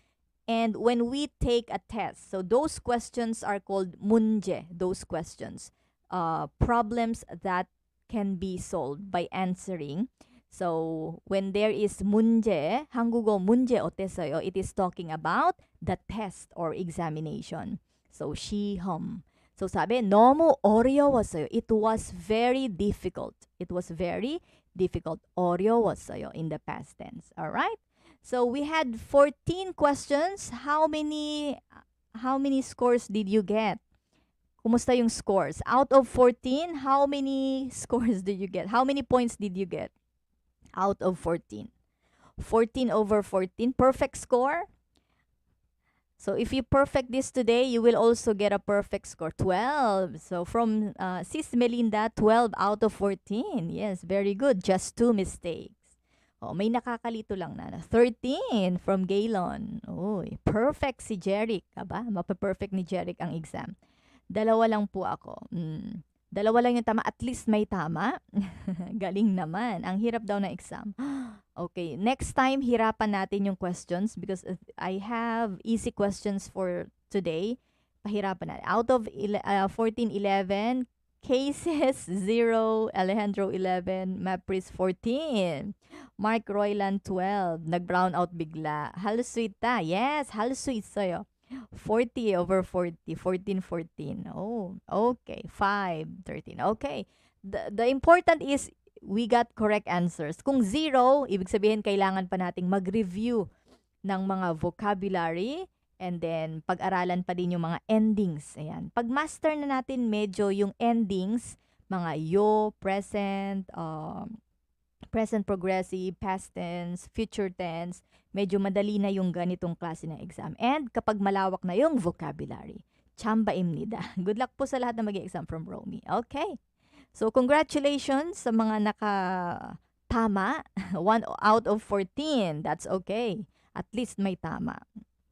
And when we take a test, so those questions are called 문제, those questions. Problems that can be solved by answering. So when there is 문제, 한국어 문제 어땠어요? It is talking about the test or examination. So 시험. So sabi, 너무 어려웠어요. It was very difficult. It was very difficult. 어려웠어요 in the past tense. All right? So we had 14 questions. How many scores did you get? Kumusta yung scores? Out of 14, how many scores did you get? How many points did you get? Out of 14. 14 over 14. Perfect score? So if you perfect this today, you will also get a perfect score. 12. So from Sis Melinda, 12 out of 14. Yes, very good. Just 2 mistakes. Oh, may nakakalito lang na. 13 from Gaylon. Uy, perfect si Jeric. Aba, mapaperfect ni Jeric ang exam. 2 lang po ako. 2 lang yung tama. At least may tama. Galing naman. Ang hirap daw ng exam. Okay, next time, hirapan natin yung questions because I have easy questions for today. Pahirapan natin. Out of 14, 11, Cases 0, Alejandro 11, Mapris 14, Mark Royland 12, nag-brown out bigla. Halos sweet ta. Yes, halos sweet sa'yo. 40 over 40, 14, 14. Oh, okay. 5, 13. Okay. The important is we got correct answers. Kung 0, ibig sabihin kailangan pa nating mag-review ng mga vocabulary. And then, pag-aralan pa din yung mga endings. Ayan. Pag-master na natin medyo yung endings, mga yo, present, present progressive, past tense, future tense, medyo madali na yung ganitong klase ng exam. And kapag malawak na yung vocabulary, chambaimnida. Good luck po sa lahat na mag-exam from Romy. Okay. So, congratulations sa mga nakatama. 1 out of 14. That's okay. At least may tama.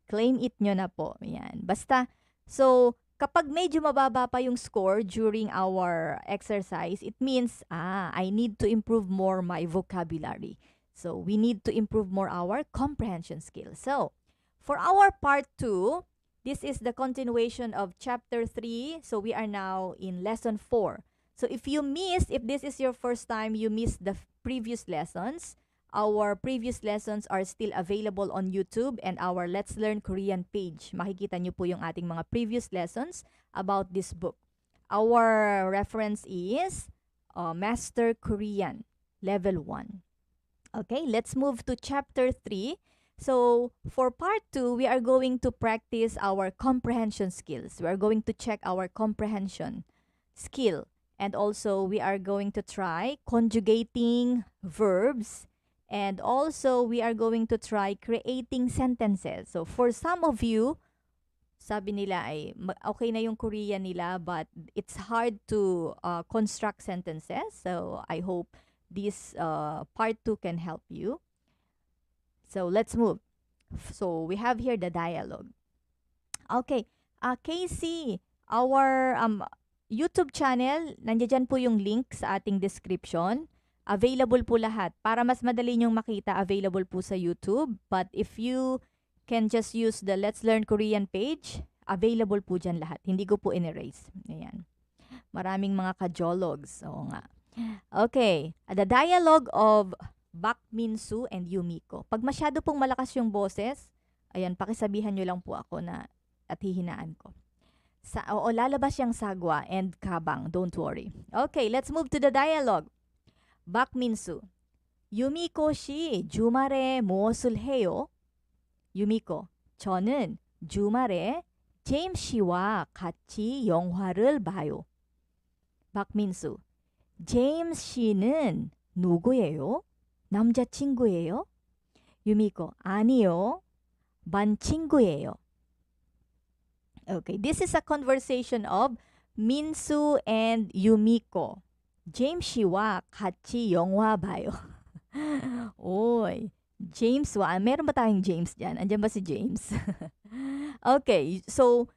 Claim it nyo na po. Yan. Basta, so, kapag medyo mababa pa yung score during our exercise, it means, I need to improve more my vocabulary. So, we need to improve more our comprehension skills. So, for our part 2, This is the continuation of chapter 3. So we are now in lesson 4. So if this is your first time, you missed the previous lessons, our previous lessons are still available on YouTube and our Let's Learn Korean page. Makikita nyo po yung ating mga previous lessons about this book. Our reference is Master Korean, Level 1. Okay, let's move to chapter 3. So, for part 2, we are going to practice our comprehension skills. We are going to check our comprehension skill. And also, we are going to try conjugating verbs. And also, we are going to try creating sentences. So, for some of you, sabi nila ay okay na yung Korean nila, but it's hard to construct sentences. So, I hope this part 2 can help you. So, let's move. So, we have here the dialogue. Okay. Casey, our YouTube channel, nandiyan po yung link sa ating description. Available po lahat. Para mas madali nyong makita, available po sa YouTube. But if you can just use the Let's Learn Korean page, available po dyan lahat. Hindi ko po in-erase. Ayan. Maraming mga kajologs. Oo nga. Okay. The dialogue of Bak Min-soo and Yumiko. Pag masyado pong malakas yung boses, ayan, pakisabihan nyo lang po ako na at hihinaan ko. Lalabas yung sagwa and kabang. Don't worry. Okay, let's move to the dialogue. Bak Min-soo. Yumiko 씨, 주말에 무엇을 해요? Yumiko. 저는 주말에 제임스 씨와 같이 영화를 봐요. 박민수. 제임스 씨는 누구예요? 남자친구예요? Yumiko. 아니요. 반 친구예요. Okay, this is a conversation of Minsu and Yumiko. James 씨와 같이 영화 봐요. Oy, James와. Meron ba tayong James dyan? Andiyan ba si James? Okay, so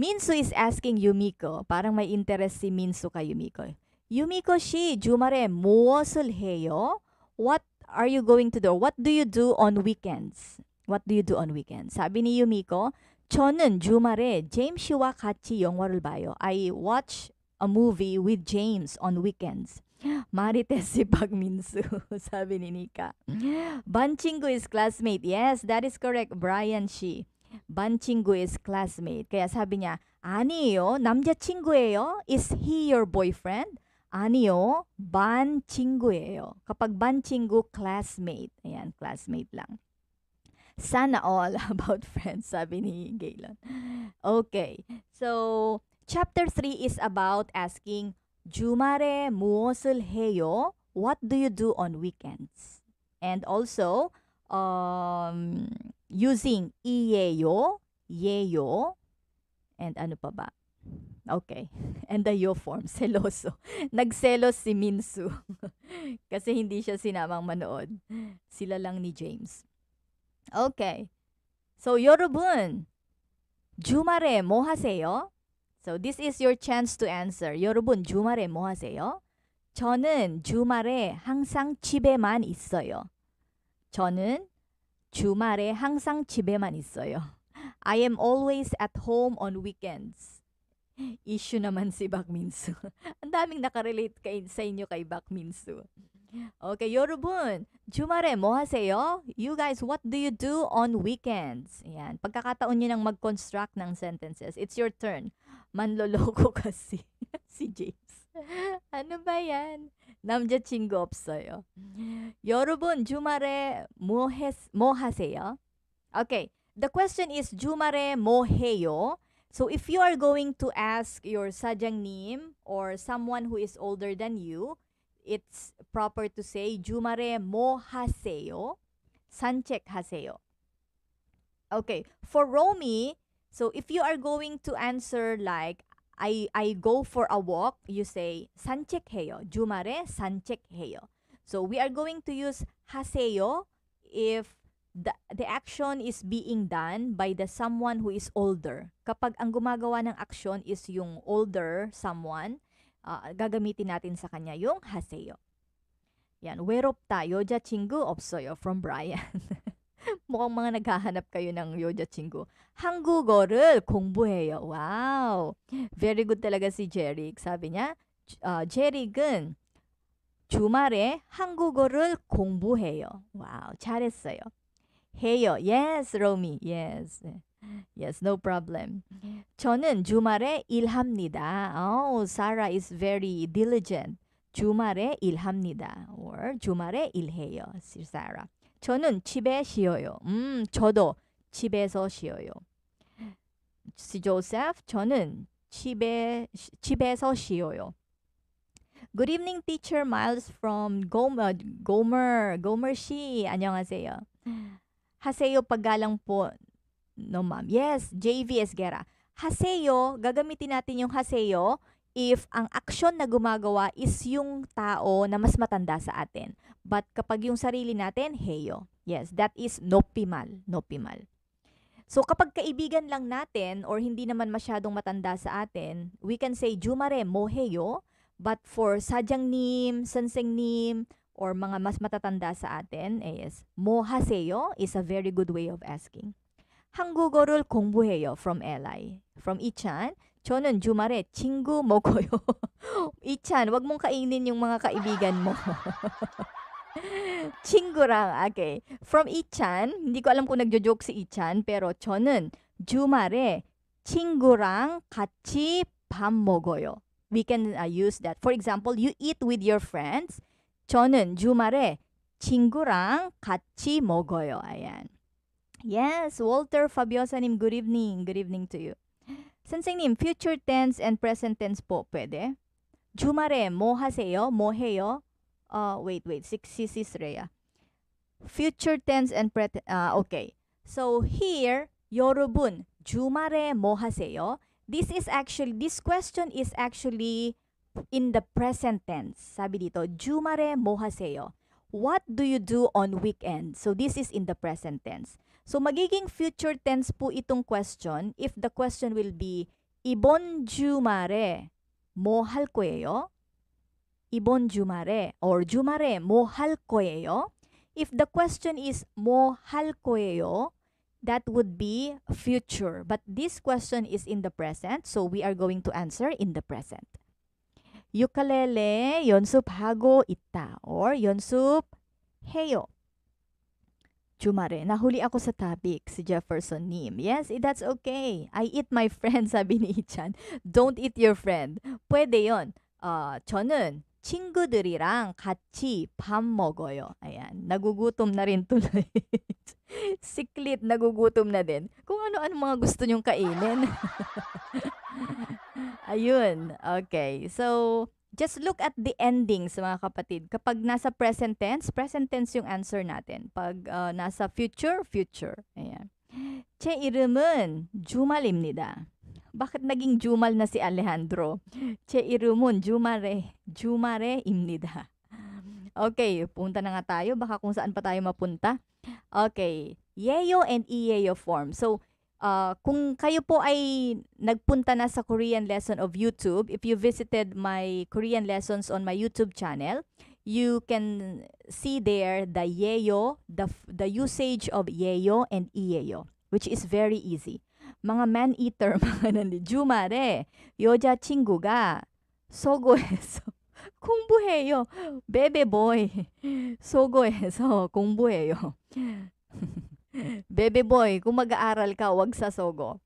Minsu is asking Yumiko. Parang may interest si Minsu kay Yumiko. Yumiko 씨, 주말에 무엇을 해요? What are you going to do? What do you do on weekends? What do you do on weekends? Sabi ni Yumiko, 저는 주말에 제임스 씨와 같이 영화를 봐요. I watch a movie with James on weekends. Marites si Pagminsu, sabi ni Nika. Banchingu is classmate. Yes, that is correct. Brian Shi. Banchingu is classmate. Kaya sabi niya, 아니에요. 남자친구예요. Is he your boyfriend? 아니요. 반 친구예요. Kapag 반 친구, classmate. Ayan, classmate lang. Sana all about friends, sabi ni Galen. Okay. So, chapter 3 is about asking, 주말에 무엇을 해요? What do you do on weekends? And also, using 이예요, 예요, and ano pa ba? Okay. And the yo form, seloso. Nagselos si Minsu. Kasi hindi siya sinamang manood. Sila lang ni James. Okay. So, 여러분, 주말에 뭐 하세요? So, this is your chance to answer. 여러분, 주말에 뭐 하세요? 저는 주말에 항상 집에만 있어요. 저는 주말에 항상 집에만 있어요. I am always at home on weekends. Issue naman si Bakminsu. Ang daming nakarelate sa inyo kay Bakminsu. Okay, 여러분, 주말에 뭐 하세요? You guys, what do you do on weekends? Ayan, pagkakataon nyo nang mag-construct ng sentences. It's your turn. Manloloko kasi si James. Ano ba yan? 남자친구 없어요. 여러분, 주말에 뭐 하세요? Okay, the question is 주말에 뭐 해요? So if you are going to ask your sadyangnim or someone who is older than you, it's proper to say 주말에 뭐 하세요? 산책하세요. Okay, for Romy, so if you are going to answer like I go for a walk, you say 산책해요. 주말에 산책해요. So we are going to use 하세요 if the action is being done by the someone who is older. Kapag ang gumagawa ng action is yung older someone, gagamitin natin sa kanya yung 하세요. Yan, 외롭다, 여자친구 없어요 from Brian. 무khang mga naghahanap kayo ng 여자친구. 한국어를 공부해요. Wow. Very good talaga si Jeric. Sabi niya, Jeric은 주말에 한국어를 공부해요. Wow. 잘했어요. 해요. Yes, Romy. Yes. Yes, no problem. 저는 주말에 일합니다. Oh, Sarah is very diligent. 주말에 일합니다. Or 주말에 일해요. Si Sarah. 저는 집에 쉬어요. 저도 집에서 쉬어요. Si Joseph, 저는 집에서 쉬어요. Good evening, Teacher Miles from Gomer 씨. 안녕하세요. 하세요 paggalang po. No, ma'am. Yes, JV Esguera. Haseyo, gagamitin natin yung haseyo if ang aksyon na gumagawa is yung tao na mas matanda sa atin. But kapag yung sarili natin, heyo. Yes, that is nopimal. Nopimal. So kapag kaibigan lang natin or hindi naman masyadong matanda sa atin, we can say jumare mo heyo. But for sadyangnim, sansengnim, or mga mas matatanda sa atin, is mo haseyo is a very good way of asking. 한국어를 공부해요 from Eli. From Ichan, 저는 주말에 친구 먹어요. Ichan, wag mong kainin yung mga kaibigan mo. 친구랑, okay. From Ichan, hindi ko alam kung nagjo-joke si Ichan, pero 저는 주말에 친구랑 같이 밥 먹어요. We can use that. For example, you eat with your friends. 저는 주말에 친구랑 같이 먹어요. Ayan. Yes, Walter Fabiosa님, good evening. Good evening to you. 선생님, future tense and present tense po pwede? 주말에 뭐 하세요? 뭐 해요? Wait, si Rhea. Future tense and okay. So here, 여러분, 주말에 뭐 하세요? This question is actually in the present tense. Sabi dito, 주말에 뭐 하세요? What do you do on weekend? So this is in the present tense. So magiging future tense po itong question if the question will be 이번 주말에 뭐 할 거예요? 이번 주말에 or 주말에 뭐 할 거예요? If the question is 뭐 할 거예요, that would be future. But this question is in the present, so we are going to answer in the present. Ukulele 연습하고 있다 or 연습해요. 주말에 nahuli ako sa topic, si Jefferson Nim. Yes, that's okay. I eat my friend, sabi ni Ichan. Don't eat your friend. Pwede yon. 저는 친구들이랑 같이 밥 먹어요. Ayan, nagugutom na rin tuloy. Siklit, nagugutom na din. Kung ano-ano mga gusto nyong kainin. Ayun, okay. So, just look at the endings, mga kapatid. Kapag nasa present tense yung answer natin. Pag nasa future. Ayan. 제 이름은 주말입니다. Bakit naging 주말 na si Alejandro? 제 이름은 주말에입니다. Okay, punta na nga tayo. Baka kung saan pa tayo mapunta. Okay, 예요 and 이예요 form. So, kung kayo po ay nagpunta na sa Korean lesson of YouTube, if you visited my Korean lessons on my YouTube channel, you can see there the 예요, the usage of 예요 and 이예요, which is very easy. mga man-eater, mga 주말에 여자친구가 소고해서 공부해요. 베베보이 소고해서 공부해요. 베베보이, kung mag-aaral ka, wag sa sogo.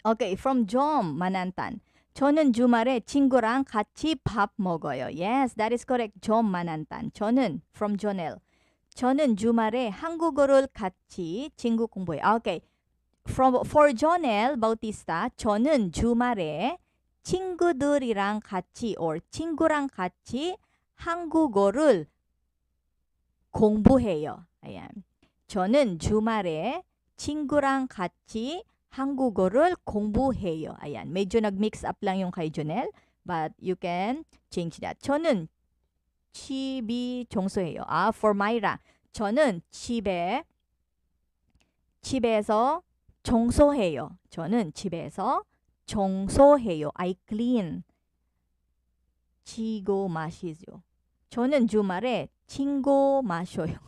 Okay, from Jom Manantan. 저는 주말에 친구랑 같이 밥 먹어요. Yes, that is correct. Jom Manantan. 저는 from Jonel. 저는 주말에 한국어를 같이 친구 공부해요. Okay. For Jonel Bautista, 저는 주말에 친구들이랑 같이 or 친구랑 같이 한국어를 공부해요. Ayan. 저는 주말에 친구랑 같이 한국어를 공부해요. Ayan. Medyo nag-mix up lang yung kay Jonel, but you can change that. 저는 집이 청소해요. For Myra. 저는 집에서 청소해요. 저는 집에서 청소해요. I clean. 치고 마시죠. 저는 주말에 친구 마셔요.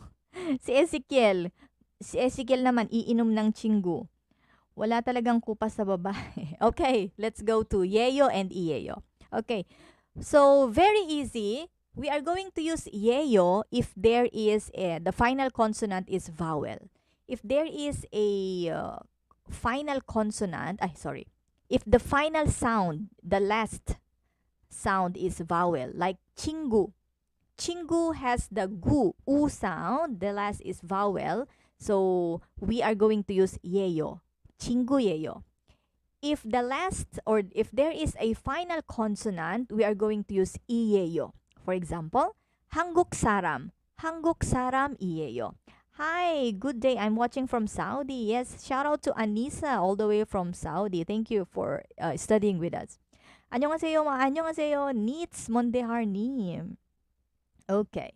Si Ezekiel, Si Ezekiel naman, iinom ng chinggu. Wala talagang kupas sa babae. Okay, let's go to yeyo and iyeyo. Okay, so very easy. We are going to use yeyo if there is the final consonant is vowel. If there is a final consonant, if the final sound, the last sound is vowel, like chingu. Chingu has the gu, u sound, the last is vowel. So we are going to use yeyo. Chingu yeyo. If the last or if there is a final consonant, we are going to use iyeyo. For example, 한국 사람. 한국 사람 iyeyo. Hi, good day. I'm watching from Saudi. Yes, shout out to Anissa all the way from Saudi. Thank you for studying with us. 안녕하세요. 안녕하세요. Neets Mondeharnim. Okay.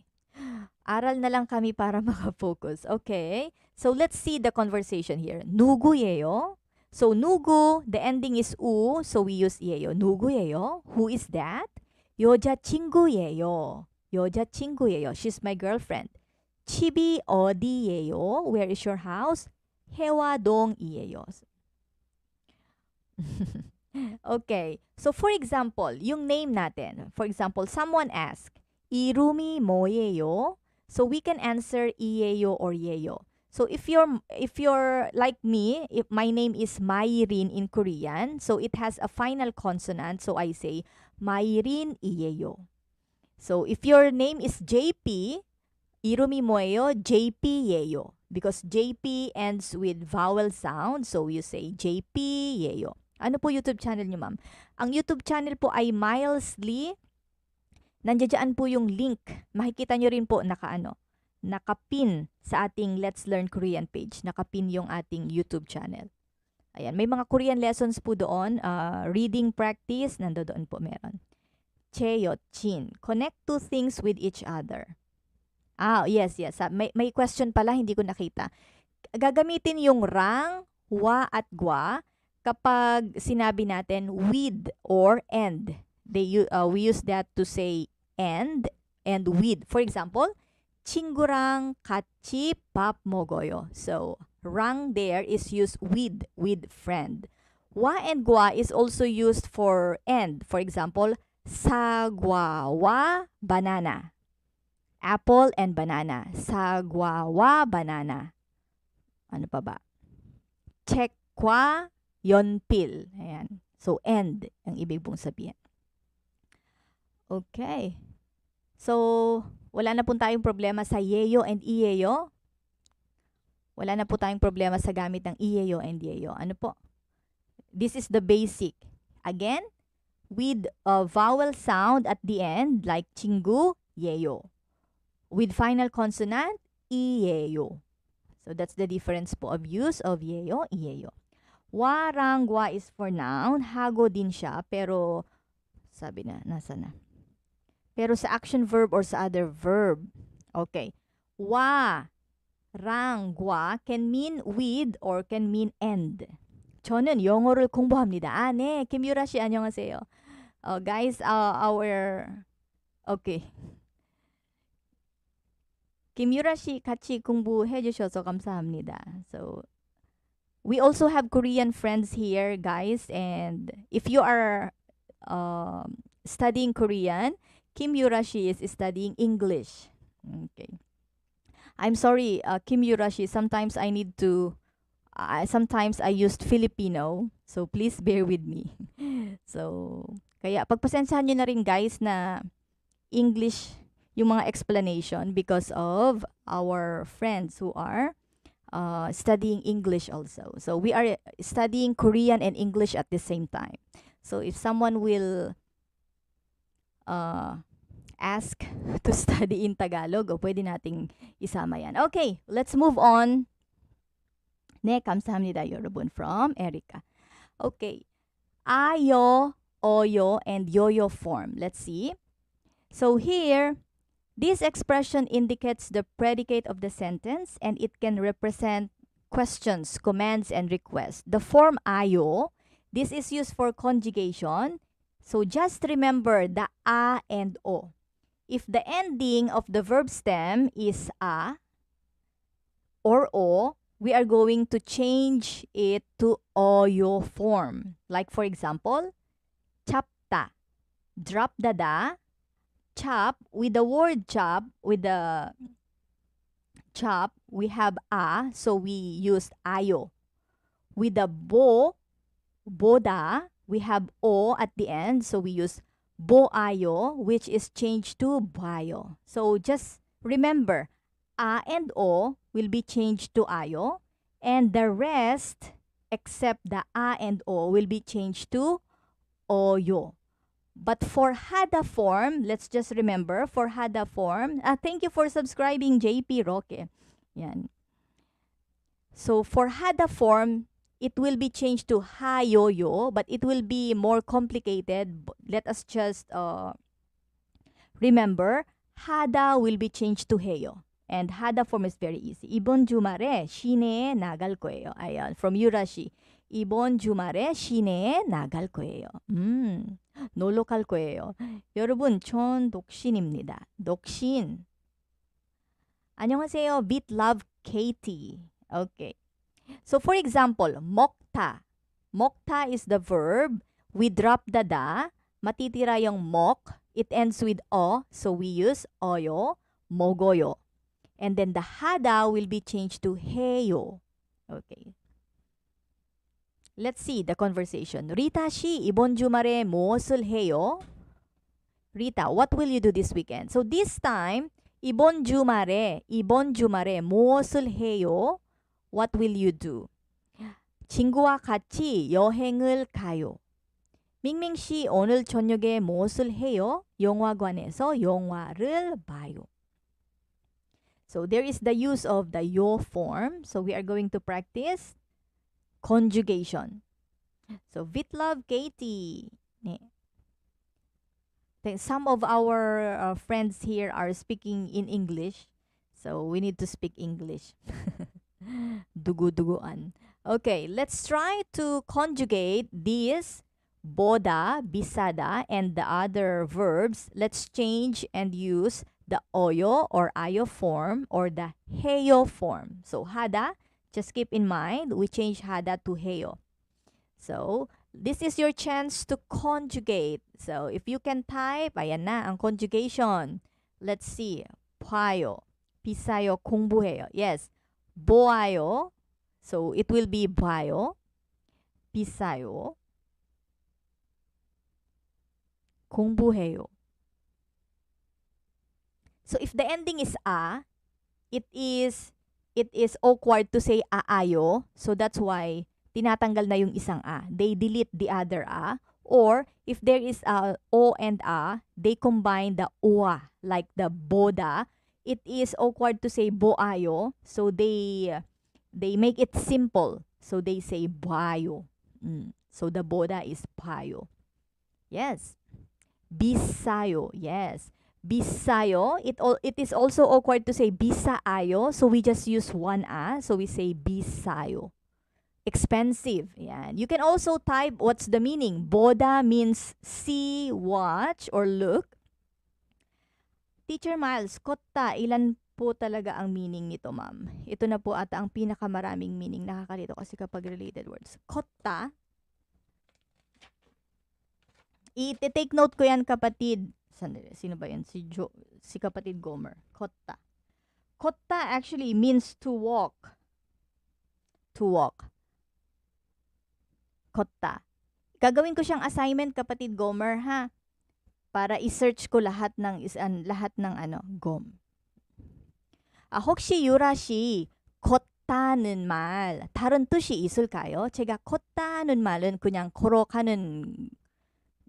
Aral na lang kami para makafocus. Okay. So let's see the conversation here. 누구예요? So 누구, the ending is u, so we use 예요. 누구예요? Who is that? 여자친구예요. 여자친구예요. She's my girlfriend. 집이 어디예요? Where is your house? 해화동이에요. Okay. So for example, yung name natin. For example, someone asked, 이름이 뭐예요? So we can answer 이예요 or 예요. So if you're like me, if my name is Mayrin in Korean, so it has a final consonant, so I say Mayrin 이예요. So if your name is JP, 이름이 뭐예요? JP 예요. Because JP ends with vowel sound, so you say JP 예요. Ano po YouTube channel niyo, ma'am? Ang YouTube channel po ay Miles Lee. Nandiyan po yung link. Makikita nyo rin po nakapin sa ating Let's Learn Korean page. Nakapin yung ating YouTube channel. Ayan, may mga Korean lessons po doon. Reading practice, nandoon po meron. Cheyo, chin. Connect two things with each other. Yes. May question pala, hindi ko nakita. Gagamitin yung rang, wa at gwa kapag sinabi natin with or and. We use that to say and with. For example, 친구랑 같이 밥 먹어요. So, 랑 there is used with friend. 와 and gwa is also used for and. For example, 사과와 banana. Apple and banana. 사과와 banana. Ano pa ba? 책과 연필. Ayan. So, and ang ibig pong sabihin. Okay. So, wala na po tayong problema sa yeyo and iyeyo. Wala na po tayong problema sa gamit ng iyeyo and yeyo. Ano po? This is the basic. Again, with a vowel sound at the end, like chingu, yeyo. With final consonant, iyeyo. So, that's the difference po of use of yeyo, iyeyo. Warangwa is for noun. Hago din siya, pero sabi na, nasa na? Pero sa action verb or sa other verb. Okay. 와, 랑, 과 can mean with or can mean and. 저는 영어를 공부합니다. 네. 김유라 씨, 안녕하세요. Guys, okay. 김유라 씨 같이 공부해 주셔서 감사합니다. So, we also have Korean friends here, guys. And if you are studying Korean, Kim Yurashi is studying English. Okay. I'm sorry, Kim Yurashi. Sometimes I need to, sometimes I used Filipino. So, please bear with me. So, kaya pagpasensyahan nyo na rin guys na English yung mga explanation because of our friends who are studying English also. So, we are studying Korean and English at the same time. So, if someone will ask to study in Tagalog, o pwede nating isama yan. Okay, let's move on. Ne, kamsahamnida yorobun from Erica. Okay, ayo, oyo, and yoyo form. Let's see. So here, this expression indicates the predicate of the sentence and it can represent questions, commands, and requests. The form ayo, this is used for conjugation. So just remember the a and o. If the ending of the verb stem is a, or o, we are going to change it to oyo form. Like for example, chapta. Drop the da. Chop, with the word chop, with the chop, we have a, so we used ayo. With the boda, we have o at the end, so we use boayo, which is changed to bayo. So just remember, a and o will be changed to ayo, and the rest, except the a and o, will be changed to oyo. But for hada form, let's just remember, for hada form, thank you for subscribing, JP Roque. Yan. So for hada form, it will be changed to hayoyo, but it will be more complicated. Let us just remember, hada will be changed to heyo. And hada form is very easy. 이번 주말에 시내에 나갈 거예요. Ayan, from Yurashi. 이번 주말에 시내에 나갈 거예요. 놀러 갈 거예요. 여러분, 전 독신입니다. 독신. 안녕하세요. Beat Love Katie. Okay. So for example, mokta. Mokta is the verb. We drop the da. Matitira yung mok. It ends with o. So we use oyo, mogoyo. And then the hada will be changed to heyo. Okay. Let's see the conversation. Rita 씨, 이번 주말에 무엇을 해요? Rita, what will you do this weekend? So this time, 이번 주말에 무엇을 해요? What will you do? 친구와 같이 여행을 가요. 밍밍 씨, 오늘 저녁에 무엇을 해요? 영화관에서 영화를 봐요. So there is the use of the yo form. So we are going to practice conjugation. So Vitlove Katie. Some of our friends here are speaking in English. So we need to speak English. Dugu-duguan. Okay, let's try to conjugate this boda, bisada, and the other verbs. Let's change and use the oyo or ayo form or the heyo form. So hada, just keep in mind, we change hada to heyo. So this is your chance to conjugate. So if you can type, ayan na ang conjugation. Let's see. Payo, pisayo, 공부해요. Yes. 보아요. So it will be 봐요. 비싸요. 공부해요. So if the ending is a, it is awkward to say aayo. So that's why tinatanggal na yung isang a. They delete the other a. Or if there is a o and a, they combine the ua, like the boda. It is awkward to say boayo. So they make it simple. So they say bayo. So the boda is payo. Yes. Bisayo. Yes. Bisayo. It is also awkward to say bisaayo. So we just use one a. So we say bisayo. Expensive. Yeah. You can also type what's the meaning. Boda means see, watch, or look. Teacher Miles, kotta, ilan po talaga ang meaning nito, ma'am? Ito na po ata ang pinakamaraming meaning. Nakakalito kasi kapag related words. Kotta. I-take note ko yan, kapatid. Sino ba yan? Si kapatid Gomer. Kotta. Kotta actually means to walk. To walk. Kotta. Gagawin ko siyang assignment, kapatid Gomer, ha? Para i-search ko lahat ng gom. 혹시 유라 씨 걷다는 말 다른 뜻이 있을까요? 제가 걷다는 말은 그냥 걸어가는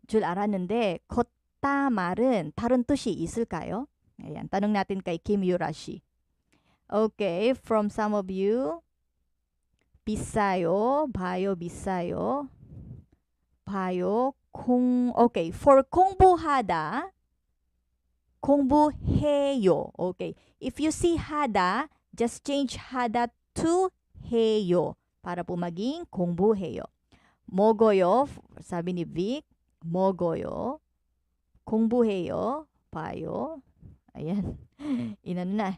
줄 알았는데 걷다 말은 다른 뜻이 있을까요? Ayan, tanong natin kay Kim Yura 씨. Okay, from some of you. 비싸요, 봐요, 비싸요. 봐요, okay, for 공부하다, 공부해요. Okay, if you see hada, just change hada to heyo para po maging 공부해요. 먹어요, sabi ni Vic, 먹어요. 공부해요, 봐요. Ayan, inano na.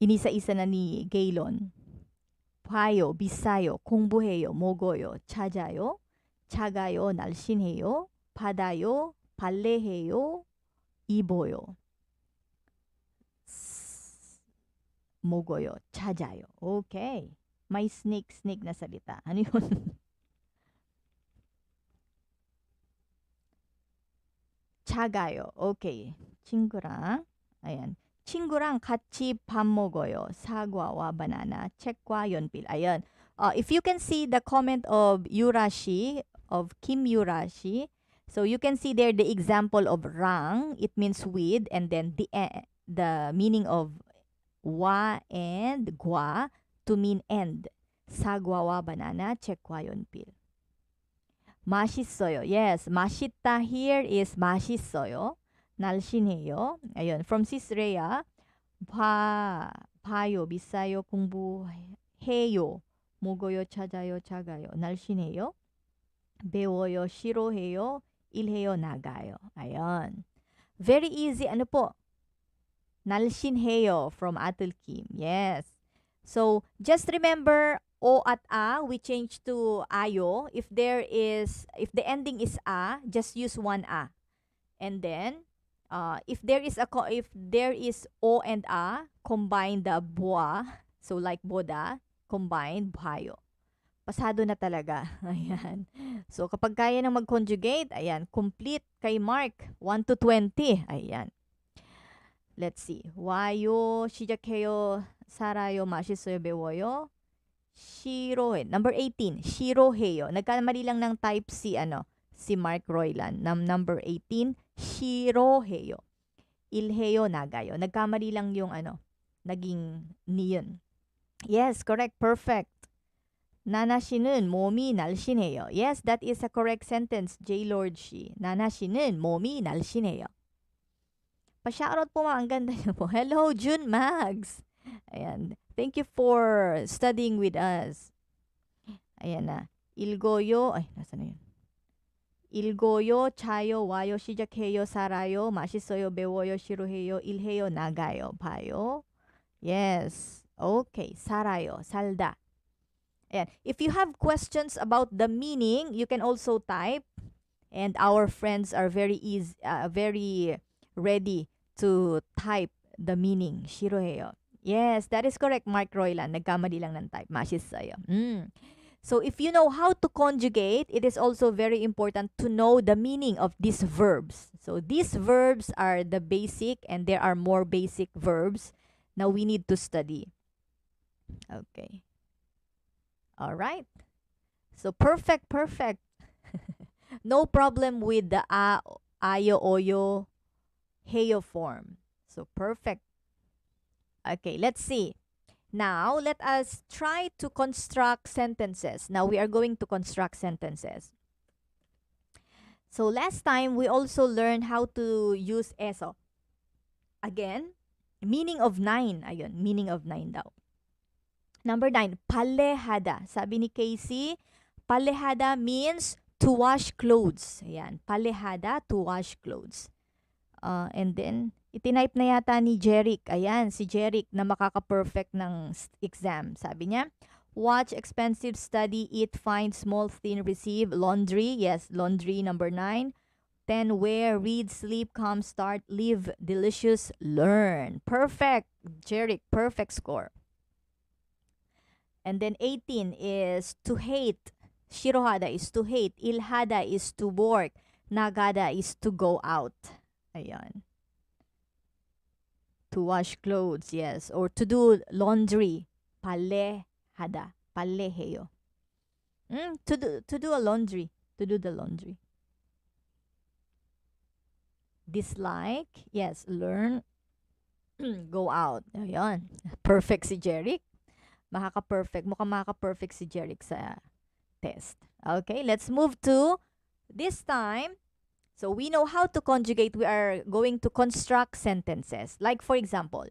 inisa-isa na ni Gaylon. 봐요, 비싸요, 공부해요, 먹어요, 찾아요, 작아요, 날씬해요, 받아요, 발레해요, 입어요, 먹어요, 찾아요. Okay. May snake na salita. Ano yun? 작아요. Okay. 친구랑, ayan. 친구랑 같이 밥 먹어요. 사과와 바나나, 책과 연필. Ayan. If you can see the comment of Yurashi, of Kim Yurashi, so you can see there the example of rang, it means with, and then the meaning of wa and gwa to mean and. 사과와 바나나, 책과 연필. 맛있어요. Yes, 맛있다 here is 맛있어요. 날씬해요. Ayun, from Sis Rhea, 봐요, 비싸요, 공부해요, 먹어요, 찾아요, 작아요, 날씬해요, 배워요, 싫어해요, 일해요, 나가요. Ayun. Very easy. Ano po? Nalshinheyo from Atul Kim. Yes. So, just remember, o at a, we change to ayo. If the ending is a, just use one a. And then, if there is o and a, combine the boa. So, like boda, combine bhayo. Pasado na talaga. Ayan. So, kapag kaya nang mag-conjugate, ayan, complete kay Mark, 1 to 20. Ayan. Let's see. 와요, 시작해요, 살아요, 맛있어요, 배워요, 싫어해. Number 18, 싫어해요. Nagkamali lang ng type si Mark Roylan. Number 18, 싫어해요. 일해요, 나가요. Nagkamali lang yung naging niyon. Yes, correct. Perfect. 나나 씨는 몸이 날씬해요. Yes, that is a correct sentence, J. Lord she. 나나 씨는 몸이 날씬해요. Pa-shoutout po mga, ang ganda niyo po. Hello, June Mags. Ayan. Thank you for studying with us. Ayan na. 일고요. Ay, nasa na yun? 일고요, 차요, 와요, 시작해요, 살아요, 맛있어요, 배워요, 싫어해요, 일해요, 나가요, 봐요. Yes. Okay. 살아요, 살다. Ayan. If you have questions about the meaning, you can also type. And our friends are very ready to type the meaning. 싫어해요. Yes, that is correct, Mark Roylan. Nagkamali lang ng type. 맛있어요. So if you know how to conjugate, it is also very important to know the meaning of these verbs. So these verbs are the basic, and there are more basic verbs now we need to study. Okay. All right. So perfect. No problem with the ayo, oyo, heyo form. So perfect. Okay, let's see. Now, let us try to construct sentences. Now, we are going to construct sentences. So, last time, we also learned how to use eso. Again, meaning of 9. Ayun, meaning of 9 daw. Number 9, palehada. Sabi ni Casey, palehada means to wash clothes. Ayan, palehada, to wash clothes. And then, itinipe na yata ni Jeric. Ayan, si Jeric na makaka-perfect ng exam. Sabi niya, watch, expensive, study, eat, find, small, thin, receive, laundry. Yes, laundry, number 9. 10, wear, read, sleep, come, start, live, delicious, learn. Perfect, Jeric, perfect score. And then 18 is to hate. Shirohada is to hate. Ilhada is to work. Nagada is to go out. Ayan. To wash clothes, yes. Or to do laundry. Palehada. Paleheyo. To do a laundry. To do the laundry. Dislike. Yes. Learn. Go out. Ayan. Perfect si Jeric. Makaka-perfect. Mukhang makaka-perfect si Jeric sa test. Okay. Let's move to this time. So we know how to conjugate. We are going to construct sentences. Like for example,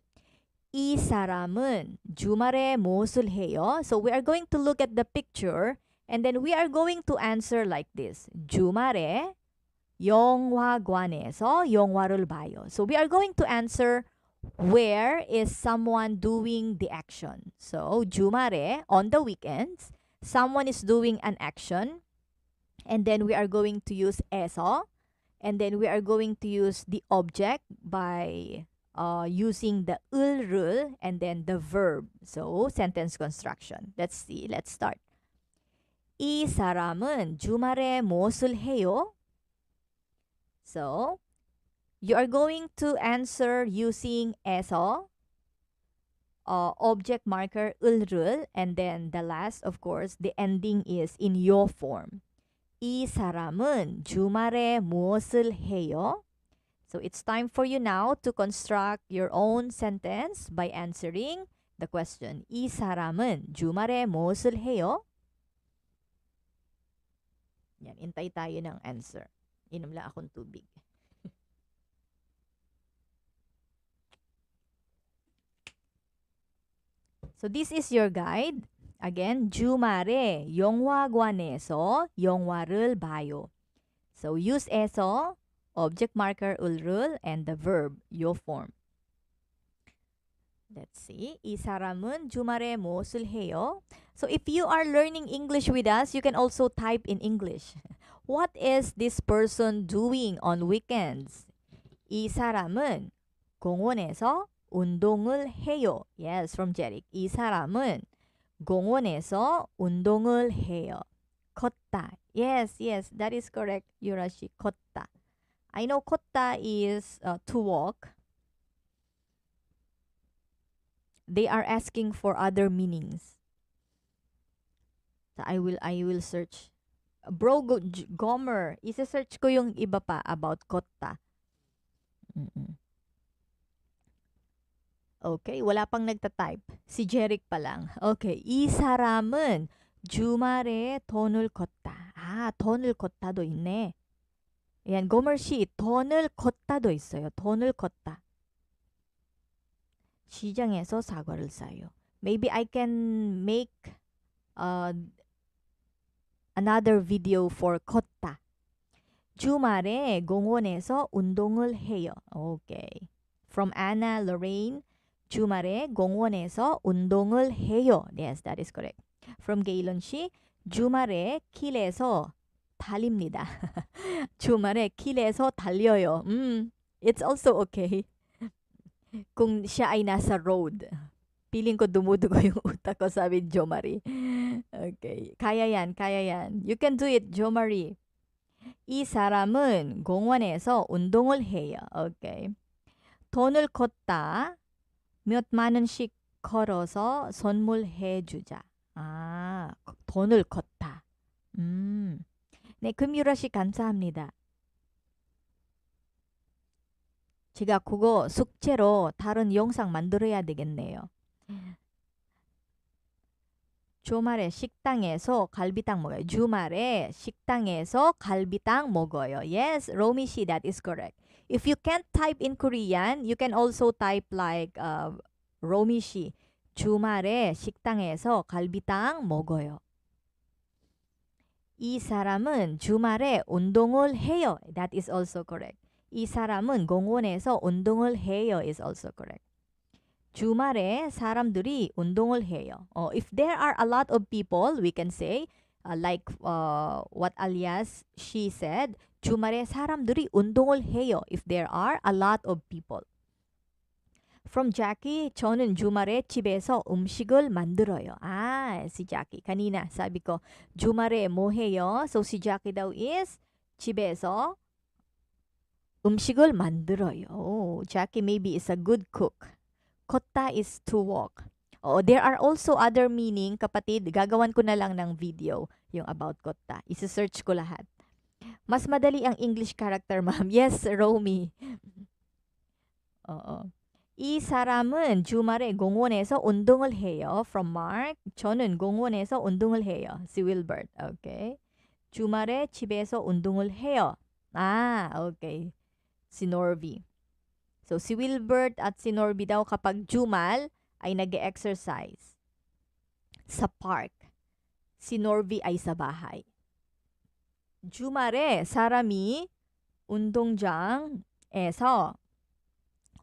이 사람은 주말에 무엇을 해요? So we are going to look at the picture and then we are going to answer like this. 주말에 영화관에서 영화를 봐요. So we are going to answer where is someone doing the action. So, 주말에, on the weekends, someone is doing an action. And then we are going to use 에서. And then we are going to use the object by using the 을 rule and then the verb. So, sentence construction. Let's see. Let's start. 이 사람은 주말에 무엇을 해요? So, you are going to answer using 에서, object marker 을 rule, and then the last, of course, the ending is in your form. 이 사람은 주말에 무엇을 해요? So it's time for you now to construct your own sentence by answering the question. 이 사람은 주말에 무엇을 해요? Yan, intay tayo ng answer. Inom lang akong tubig. So this is your guide. Again, 주말에 영화관에서 영화를 봐요. So use 에서, object marker 을 rule, and the verb, your form. Let's see. 이 사람은 주말에 무엇을 해요? So if you are learning English with us, you can also type in English. What is this person doing on weekends? 이 사람은 공원에서 운동을 해요. Yes, from Jeric. 이 사람은 공원에서 운동을 해요. 걷다. Yes, that is correct, Yurashi. 걷다. I know 걷다 is to walk. They are asking for other meanings. So I will search. Bro Gomer, isa-search ko yung iba pa about 걷다. Okay, wala pang nagta-type. Si Jeric pa lang. Okay, 이 사람은 주말에 돈을 걷다. 돈을 걷다도 있네. Ayan, Gomer 씨, 돈을 걷다도 있어요. 돈을 걷다. 시장에서 사과를 사요. Maybe I can make another video for 걷다. 주말에 공원에서 운동을 해요. Okay. From Anna Lorraine, 주말에 공원에서 운동을 해요. Yes, that is correct. From Gaylon 씨, 주말에 길에서 달립니다. 주말에 길에서 달려요. It's also okay. Kung siya ay nasa road. Piling ko dumudugo yung utak ko, sabi Jo Marie. Okay. Kaya yan. You can do it, Jo Marie. 이 사람은 공원에서 운동을 해요. Okay. 돈을 걷다. 몇만 원씩 걸어서 선물해 주자. 돈을 걷다. 네, 금유라 씨 감사합니다. 제가 그거 숙제로 다른 영상 만들어야 되겠네요. 주말에 식당에서 갈비탕 먹어요. 주말에 식당에서 갈비탕 먹어요. Yes, Romy 씨, that is correct. If you can't type in Korean, you can also type like Romy 씨. 주말에 식당에서 갈비탕 먹어요. 이 사람은 주말에 운동을 해요. That is also correct. 이 사람은 공원에서 운동을 해요 is also correct. 주말에 사람들이 운동을 해요. If there are a lot of people, we can say like what alias she said, 주말에 사람들이 운동을 해요 if there are a lot of people. From Jackie, 저는 주말에 집에서 음식을 만들어요. Si Jackie. kanina sabi ko, 주말에 뭐 해요? So si Jackie daw is 집에서 음식을 만들어요. Jackie maybe is a good cook. 걷다 is to walk. There are also other meaning, kapatid. Gagawan ko na lang ng video yung about 걷다. Isa-search ko lahat. Mas madali ang English character, ma'am. Yes, Romy. 이 사람은 주말에 공원에서 운동을 해요. From Mark, 저는 공원에서 운동을 해요. Si Wilbert. Okay. 주말에 집에서 운동을 해요. Okay. Si Norby. So, si Wilbert at si Norby daw kapag jumal ay nag-exercise sa park. Si Norby ay sa bahay. 주말에 사람이 운동장에서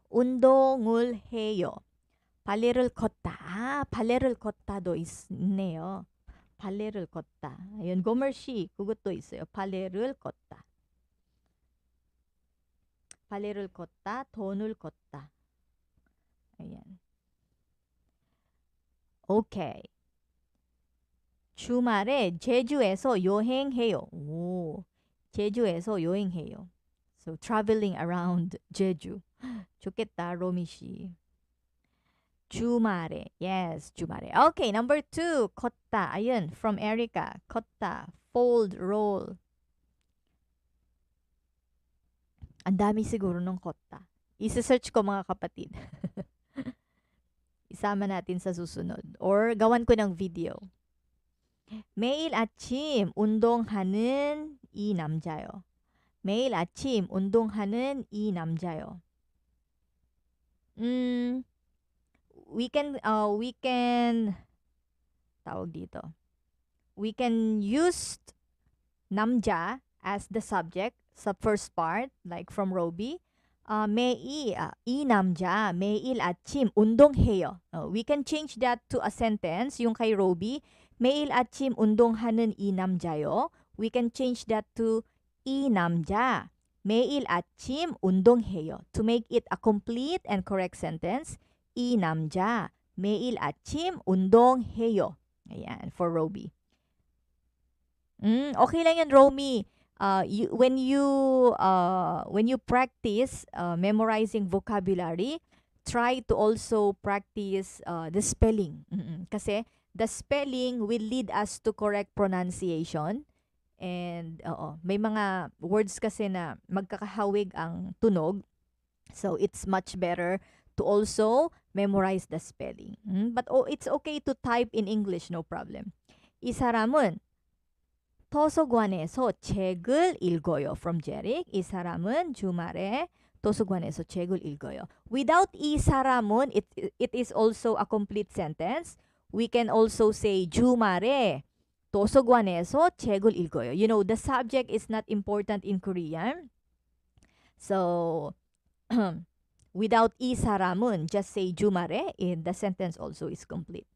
운동을 해요. 발레를 걷다. 발레를 걷다도 있네요. 발레를 걷다. ayun, 고mer시 그것도 있어요. 발레를 걷다. 발레를 걷다, 돈을 걷다. ayan. 오케이. 주말에 제주에서 여행해요. 오, 제주에서 여행해요. So, traveling around 제주. 좋겠다, 로미 씨. 주말에. Yes, 주말에. Okay, number 2. 걷다. Ayun, from Erica. 걷다. Fold, roll. Ang dami siguro nung 걷다. Isa-search ko mga kapatid. Isama natin sa susunod. Or gawan ko ng video. 매일 아침 운동하는 이 남자요. 매일 아침 운동하는 이 남자요. We can tawag dito. We can use 남자 as the subject sa first part, like from Roby. 이 남자 매일 아침 운동해요. We can change that to a sentence, yung kay Roby. 매일 아침 운동하는 이 남자요. We can change that to 이 남자 매일 아침 운동해요. To make it a complete and correct sentence, 이 남자 매일 아침 운동해요. Ayan, for Roby. Okay lang yan, Romy. When you practice memorizing vocabulary, try to also practice the spelling. Kasi the spelling will lead us to correct pronunciation. And may mga words kasi na magkakahawig ang tunog. So it's much better to also memorize the spelling. But it's okay to type in English, no problem. 이 사람은 도서관에서 책을 읽어요. From Jeric. 이 사람은 주말에 도서관에서 책을 읽어요. Without 이 사람은, it is also a complete sentence. We can also say 주말에 도서관에서 책을 읽어요. You know, the subject is not important in Korean. So, without 이 사람은, just say 주말에, and the sentence also is complete.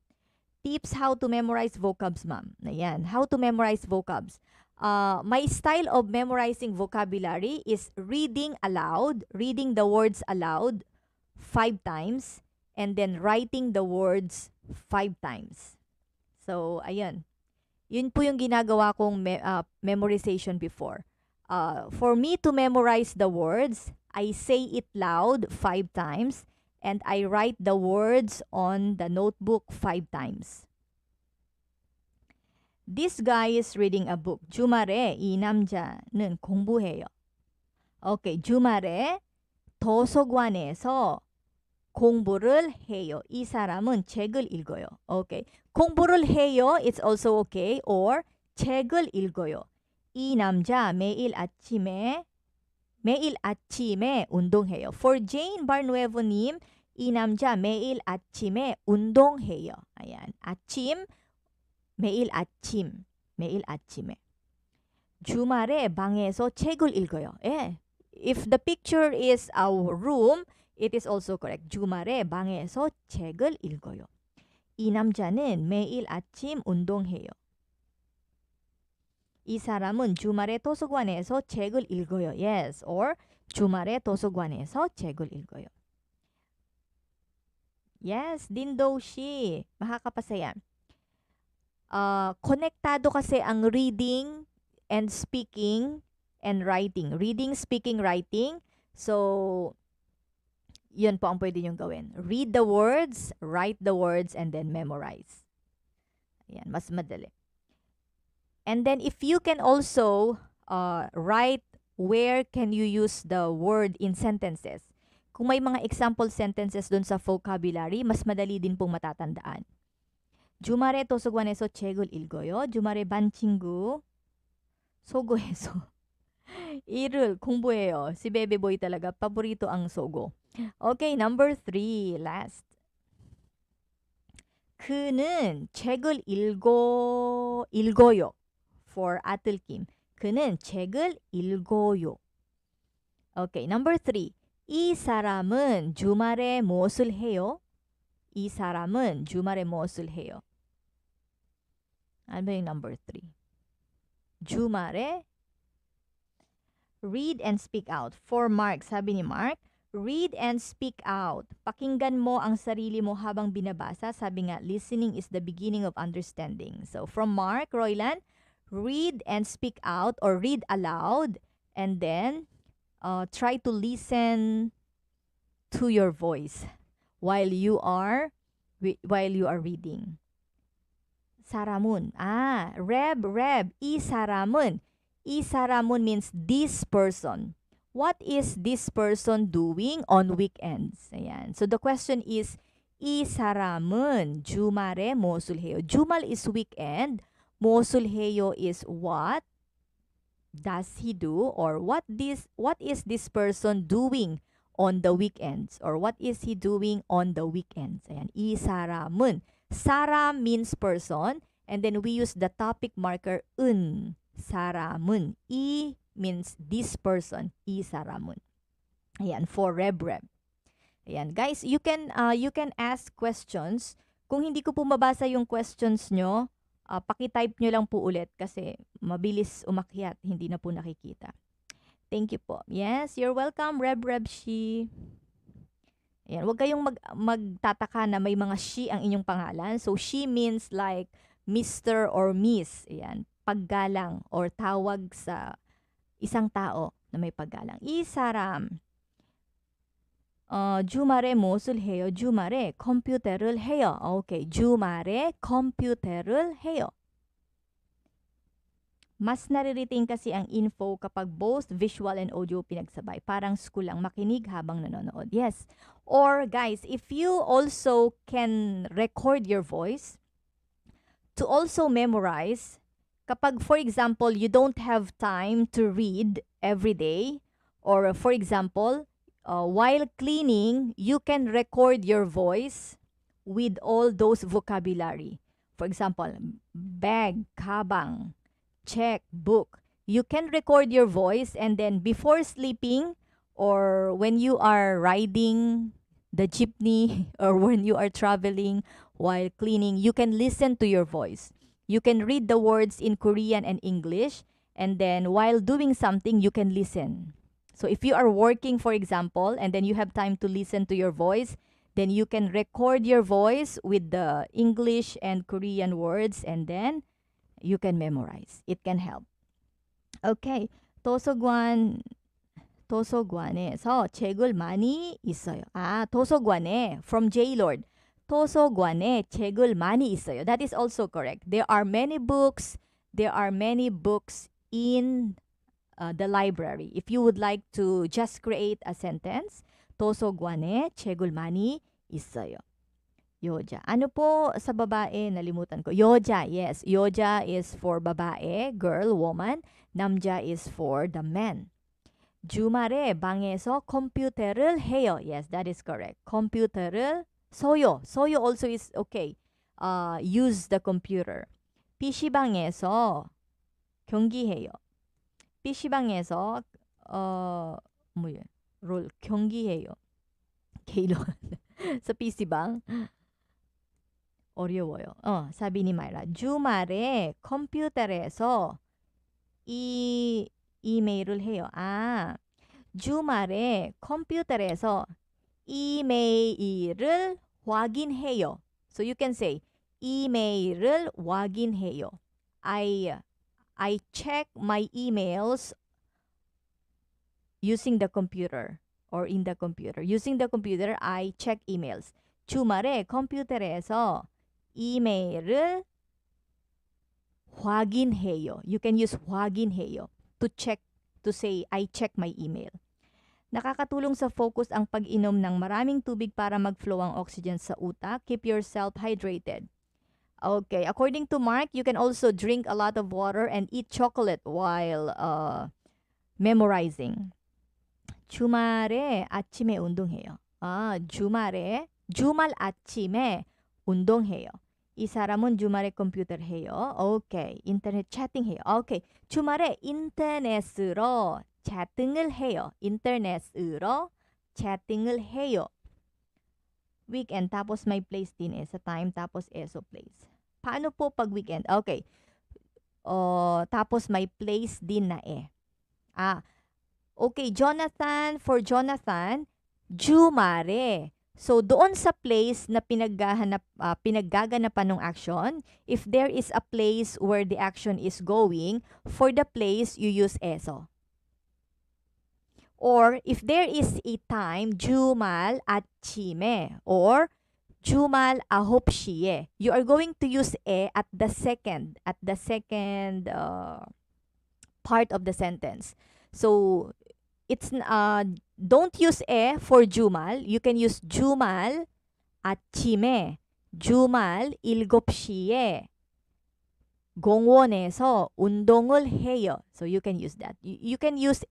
Tips how to memorize vocabs, ma'am. Ayan, how to memorize vocabs. My style of memorizing vocabulary is reading the words aloud 5 times, and then writing the words 5 times. So, ayan. Yun po yung ginagawa kong memorization before. For me to memorize the words, I say it loud 5 times, and I write the words on the notebook 5 times. This guy is reading a book. 주말에 이 남자는 공부해요. Okay, 주말에 도서관에서 공부를 해요. 이 사람은 책을 읽어요. Okay. 공부를 해요, it's also okay. Or 책을 읽어요. 이 남자 매일 아침에 운동해요. For Jane Barnuevo님, 이 남자 매일 아침에 운동해요. 아yan. 아침, 매일 아침에. 주말에 방에서 책을 읽어요. 예. If the picture is our room, it is also correct. 주말에 방에서 책을 읽어요. 이 남자는 매일 아침 운동해요. 이 사람은 주말에 도서관에서 책을 읽어요. Yes. Or 주말에 도서관에서 책을 읽어요. Yes, Dindo Shi. Makakapasa yan. Konektado kasi ang reading and speaking and writing. Reading, speaking, writing. So, yun po ang pwede nyo gawin. Read the words, write the words, and then memorize. Ayan, mas madali. And then if you can also write where can you use the word in sentences. Kung may mga example sentences dun sa vocabulary, mas madali din pong matatandaan. 주말에 도서관에서 책을 읽어요. 주말에 반 친구 소고해서 일을 공부해요. Si Bebe Boy talaga, paborito ang sogo. Okay, number 3, last. 그는 책을 읽어요. For 아틀킴. 그는 책을 읽어요. Okay, number 3. 이 사람은 주말에 무엇을 해요? 이 사람은 주말에 무엇을 해요? Ano ba yung number 3? 주말에 read and speak out. For Mark, sabi ni Mark, read and speak out. Pakinggan mo ang sarili mo habang binabasa. Sabi nga, listening is the beginning of understanding. So from Mark, Roylan, read and speak out or read aloud and then try to listen to your voice while you are reading. 사람은. Reb. 이 사람은. 이 사람은 means this person. What is this person doing on weekends? Ayan. So the question is, 이 사람은 주말에 무엇을 해요? 주말 is weekend. 무엇을 해요 is what does he do or what is this person doing on the weekends or what is he doing on the weekends? Ayan. 이 사람은. 사람 means person and then we use the topic marker 은. 사람은. 이 means this person. 이 사람은. Ayan, for Reb. Ayan, guys, you can ask questions. Kung hindi ko po mabasa yung questions nyo, paki-type nyo lang po ulit kasi mabilis umakyat, hindi na po nakikita. Thank you po. Yes, you're welcome, Reb Shi. Ayan, huwag kayong magtataka na may mga she ang inyong pangalan. So, she means like Mr. or Miss. Ayan, paggalang or tawag sa isang tao na may paggalang. 이 사람 주말에 무엇을 해요? 주말에 컴퓨터를 해요. Okay, 주말에 컴퓨터를 해요. Mas naririting kasi ang info kapag both visual and audio pinagsabay. Parang school lang, makinig habang nanonood. Yes. Or guys, if you also can record your voice to also memorize, kapag for example, you don't have time to read every day, or for example, while cleaning, you can record your voice with all those vocabulary. For example, bag, kabang, check, book. You can record your voice and then before sleeping or when you are riding the jeepney or when you are traveling while cleaning, you can listen to your voice. You can read the words in Korean and English and then while doing something, you can listen. So if you are working, for example, and then you have time to listen to your voice, then you can record your voice with the English and Korean words and then you can memorize. It can help. Okay. 도서관에서 책을 많이 있어요. 도서관에 from J-Lord. 도서관에 책을 많이 있어요. That is also correct. There are many books. There are many books in the library. If you would like to just create a sentence, 도서관에 책을 많이 있어요. Yoja. Ano po sa babae? Nalimutan ko. Yoja, yes. Yoja is for babae, girl, woman. 남자 is for the man. 주말에 방에서 컴퓨터를 해요. Yes, that is correct. 컴퓨터를 써요. 써요 also is okay. Use the computer. PC방에서 경기해요. PC방에서 롤 경기해요. 게일런. sa PC방. 어려워요. 사비 ni Myra. 주말에 컴퓨터에서 이메일을 해요. 주말에 컴퓨터에서 이메일을 확인해요. So you can say 이메일을 확인해요. I check my emails using the computer or in the computer. Using the computer, I check emails. 주말에 컴퓨터에서 이메일을 확인해요. You can use 확인해요 to check, to say, I check my email. Nakakatulong sa focus ang pag-inom ng maraming tubig para mag-flow ang oxygen sa utak. Keep yourself hydrated. Okay, according to Mark, you can also drink a lot of water and eat chocolate while memorizing. 주말에 아침에 운동해요. 주말 아침에 운동해요. 이 사람은 주말에 컴퓨터 해요. Okay. 인터넷 채팅 해요. Okay. 주말에 인터넷으로 채팅을 해요. 인터넷으로 chatting을 해요. Weekend, tapos may place din sa time, tapos eso place. Paano po pag weekend? Okay. Tapos may place din na Okay, Jonathan, for Jonathan, Jumare. So, doon sa place na pinaggaganapan ng action, if there is a place where the action is going, for the place, you use eso. Or, if there is a time, Jumal atsime, or Jumal ahopsiye. You are going to use at the second part of the sentence. So, it's don't use for Jumal. You can use Jumal 아침에, Jumal 일곱시에 공원에서 운동을 해요. So you can use that. You can use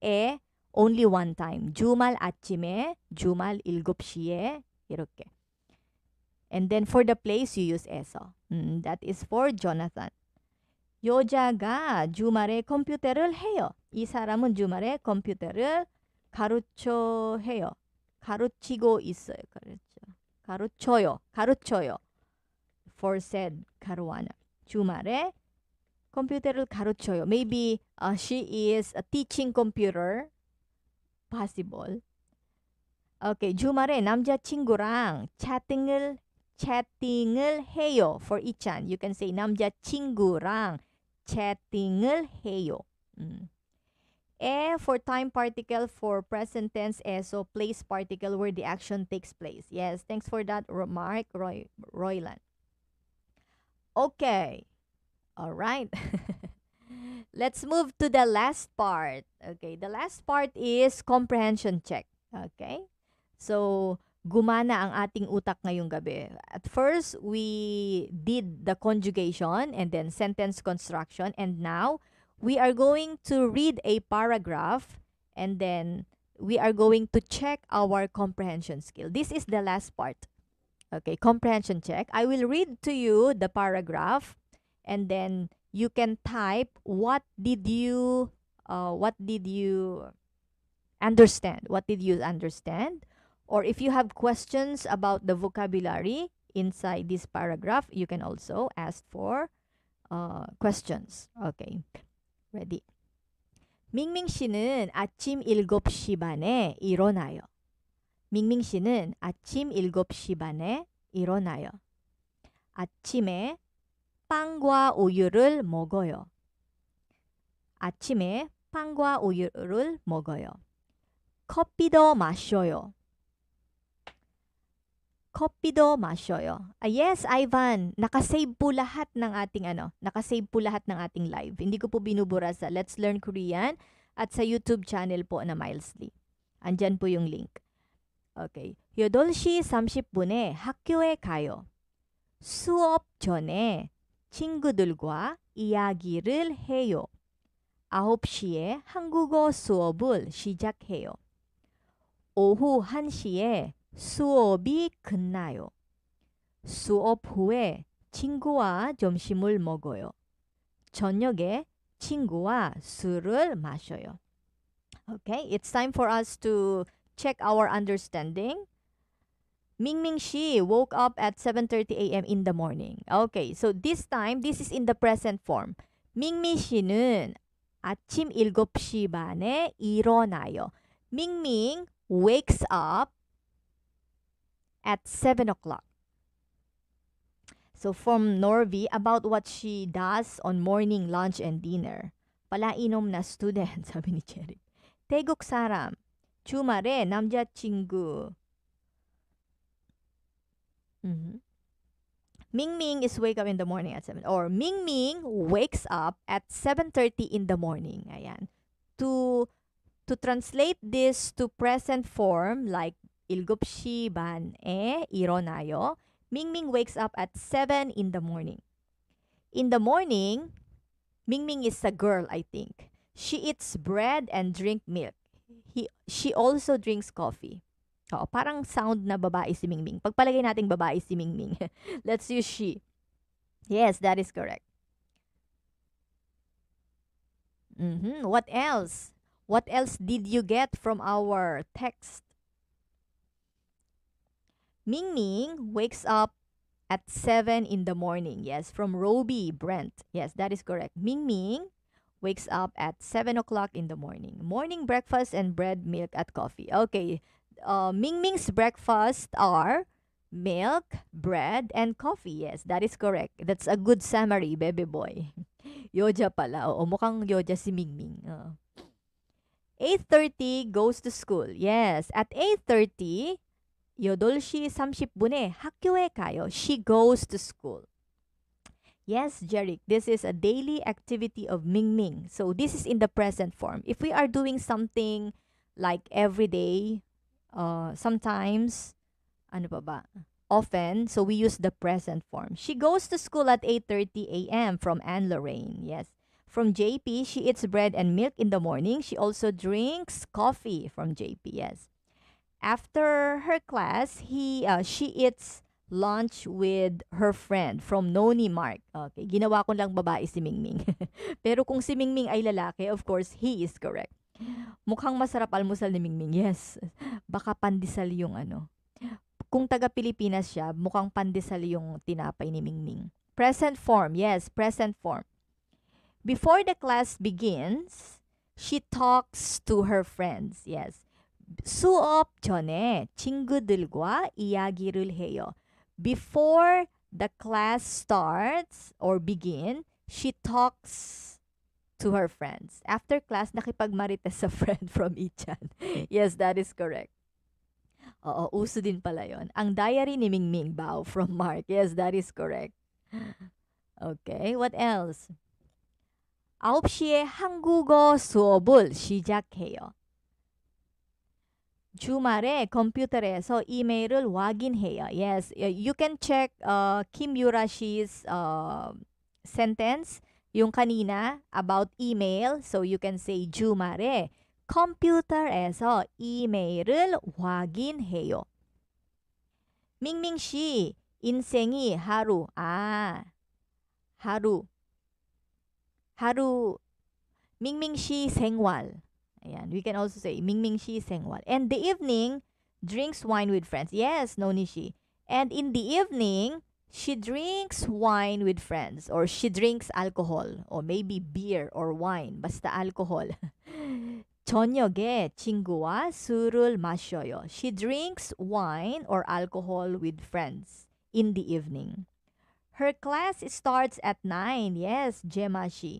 only one time. Jumal 아침에, Jumal 일곱시에 이렇게. And then for the place, you use eso. That is for Jonathan. 여자가 주말에 컴퓨터를 해요. 이 사람은 주말에 컴퓨터를 가르쳐해요. 가르치고 있어요. 가르쳐요. For said 가루하나. 주말에 컴퓨터를 가르쳐요. Maybe she is teaching computer. Possible. Okay, 주말에 남자친구랑 채팅을 해요. For 이찬, you can say 남자친구랑 채팅을 해요. For time particle, for present tense, so place particle where the action takes place. Yes, thanks for that, Mark Royland. Okay. All right. Let's move to the last part. Okay, the last part is comprehension check. Okay? So, gumana ang ating utak ngayong gabi. At first, we did the conjugation and then sentence construction. And now, we are going to read a paragraph and then we are going to check our comprehension skill. This is the last part. Okay, comprehension check. I will read to you the paragraph and then you can type what did you understand? What did you understand? Or if you have questions about the vocabulary inside this paragraph, you can also ask for questions. Okay. Ready? 밍밍 씨는 아침 7시 반에 일어나요. 밍밍 씨는 아침 7시 반에 일어나요. 아침에 빵과 우유를 먹어요. 아침에 빵과 우유를 먹어요. 커피도 마셔요. 커피도 마셔요. Yes, Ivan, nakasave po lahat ng ating live. Hindi ko po binubura sa Let's Learn Korean at sa YouTube channel po na Miles Lee. Andyan po yung link. Okay. 8시 30분에 학교에 가요. 수업 전에 친구들과 이야기를 해요. 9시에 한국어 수업을 시작해요. 오후 1시에 수업이 끝나요. 수업 후에 친구와 점심을 먹어요. 저녁에 친구와 술을 마셔요. Okay, it's time for us to check our understanding. Mingming Shi woke up at 7:30 a.m. in the morning. Okay, so this time, this is in the present form. Mingming Shi는 아침 7시 반에 일어나요. Mingming wakes up at 7 o'clock. So from Norvi, about what she does on morning, lunch, and dinner. Palainom na student, sabi ni Cherry. 태국 사람, 주말에 남자친구. Mingming is wake up in the morning at 7. Or Mingming wakes up at 7:30 in the morning. Ayan. To translate this to present form, like 7시 반에 일어나요. Mingming wakes up at 7 in the morning. In the morning, Mingming is a girl, I think. She eats bread and drink milk. She also drinks coffee. Oo, parang sound na babae si Mingming. Pagpalagay nating babae si Mingming. Let's use she. Yes, that is correct. What else? What else did you get from our text? Ming Ming wakes up at 7 in the morning. Yes, from Roby Brent. Yes, that is correct. Ming Ming wakes up at 7 o'clock in the morning. Morning breakfast and bread, milk, at coffee. Okay. Ming Ming's breakfast are milk, bread, and coffee. Yes, that is correct. That's a good summary, baby boy. Yoja pala. Oo, mukhang Yoja si Ming Ming. 8:30 goes to school. Yes, at 8:30, 8시 30분에 학교에 가요. She goes to school. Yes, Jerick, this is a daily activity of Ming Ming. So this is in the present form. If we are doing something like every day, sometimes, ano pa ba? Often, so we use the present form. She goes to school at 8:30 a.m. from Anne Lorraine. Yes. From JP, she eats bread and milk in the morning. She also drinks coffee from JP. Yes. After her class, she eats lunch with her friend from Noni Mark. Okay, ginawa ko lang babae si Mingming. Pero kung si Mingming ay lalaki, of course, he is correct. Mukhang masarap almusal ni Mingming. Yes. Baka pandesal yung ano. Kung taga Pilipinas siya, mukhang pandesal yung tinapay ni Mingming. Present form. Yes, present form. Before the class begins, she talks to her friends. Yes. 수업 전에 친구들과 이야기를 해요. Before the class starts or begin, she talks to her friends. After class, nakipagmarites sa friend from Ichan. Yes, that is correct. Oo, uso din pala yon. Ang diary ni Mingming Bao from Mark. Yes, that is correct. Okay, what else? 9시에 한국어 수업을 시작해요. 주말에 컴퓨터에서 이메일을 확인해요. Yes, you can check Kim Yurashi's sentence, yung kanina, about email. So you can say 주말에 컴퓨터에서 이메일을 확인해요. 밍밍 씨 인생이 하루. 하루. 밍밍 씨 생활. Ayan. We can also say Mingming Shi Sengwal. And the evening, drinks wine with friends. Yes, Nonishi. And in the evening, she drinks wine with friends. Or she drinks alcohol. Or maybe beer or wine. Basta alcohol. 저녁에 친구와 술을 마셔요. She drinks wine or alcohol with friends in the evening. Her class starts at 9. Yes, Jemashi.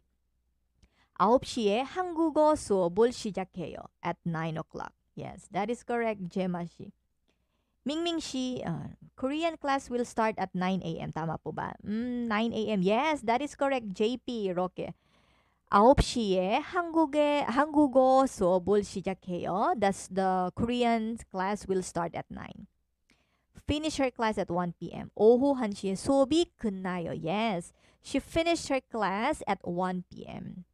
9시에 한국어 수업을 시작해요. At 9 o'clock. Yes, that is correct, Gemma Shi. Mingming Shi, Korean class will start at 9 a.m. Tama po ba? 9 a.m. Yes, that is correct, JP Roque. 9시에 한국어 수업을 시작해요. Thus, the Korean class will start at 9. Finish her class at 1 p.m. 오후 1시에 수업이 끝나요. Yes, she finished her class at 1 p.m.